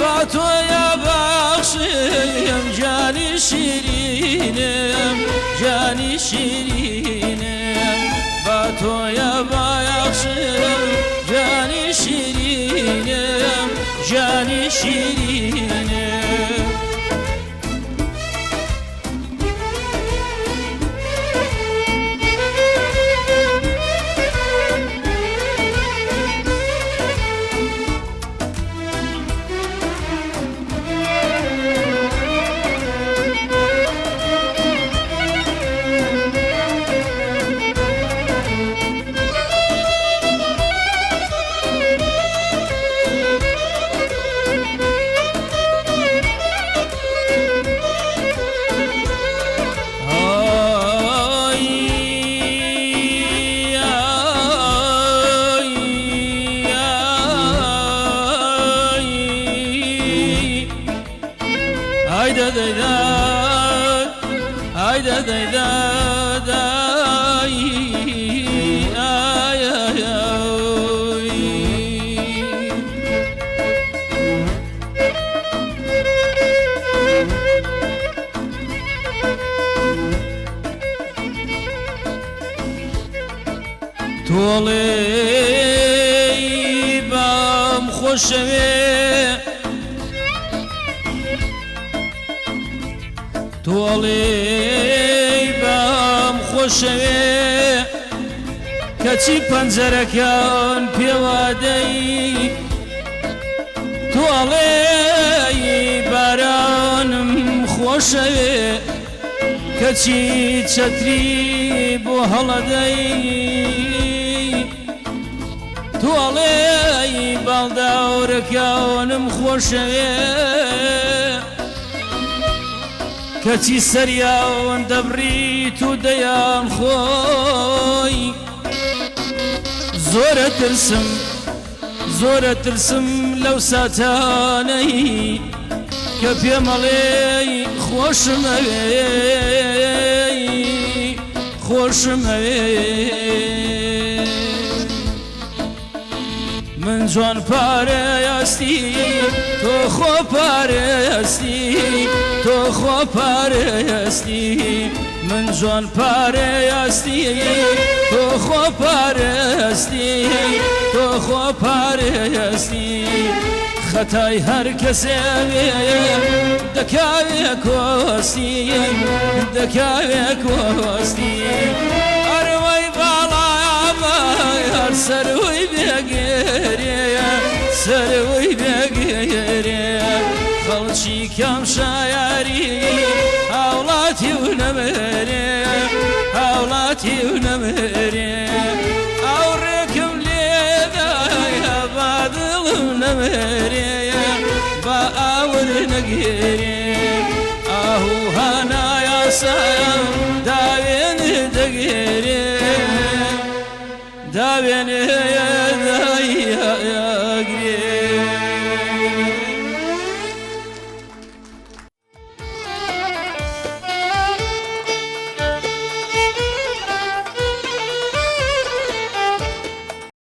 [SPEAKER 4] با تۆیە بەخشیم جانی شیرینم جانی شیرینم با تۆیە بەخشیم جانی شیرینم جانی شیرینم تۆڵێی بام خۆشەوێ تۆڵێی بام خۆشەوێ کەچی پەنجەرەکان پێوادەی تۆڵێی بارانم خۆشەوێ کەچی چەتری بۆ هەڵەدەی تۆڵێی باڵداورەکانم خۆشەوێ کەچی سەریاوەن دەبریت و دەیان خۆی زۆرە ترسم لەو ساتانەی کە پێمەڵێی خۆشمەوێ خۆشمەوێ من جوان پارەیەستی تۆ خۆ پارەیەستی تۆ خۆ پارەیەستی من جوان پارەیەستی تۆ خۆ پارەیەستی تۆ خۆ پارەیەستی خەتای هەر کەسێ دەکاوێ کۆستی دەکاوێ کۆستی ئەرەوەی باڵامە هەر سەروی بێگێرێ سەروی بێگێرێ خەڵکی کەم شایاری هاوڵاتی و نەمەرێ هاوڵاتی و نەمەرێ ئەو ڕێکم لێدایە با دڵم نەمەرێ با ئاور نەگێرێ ئاهوو هانایە سایە داوێنێ دەگێرێ داوێنێ دایە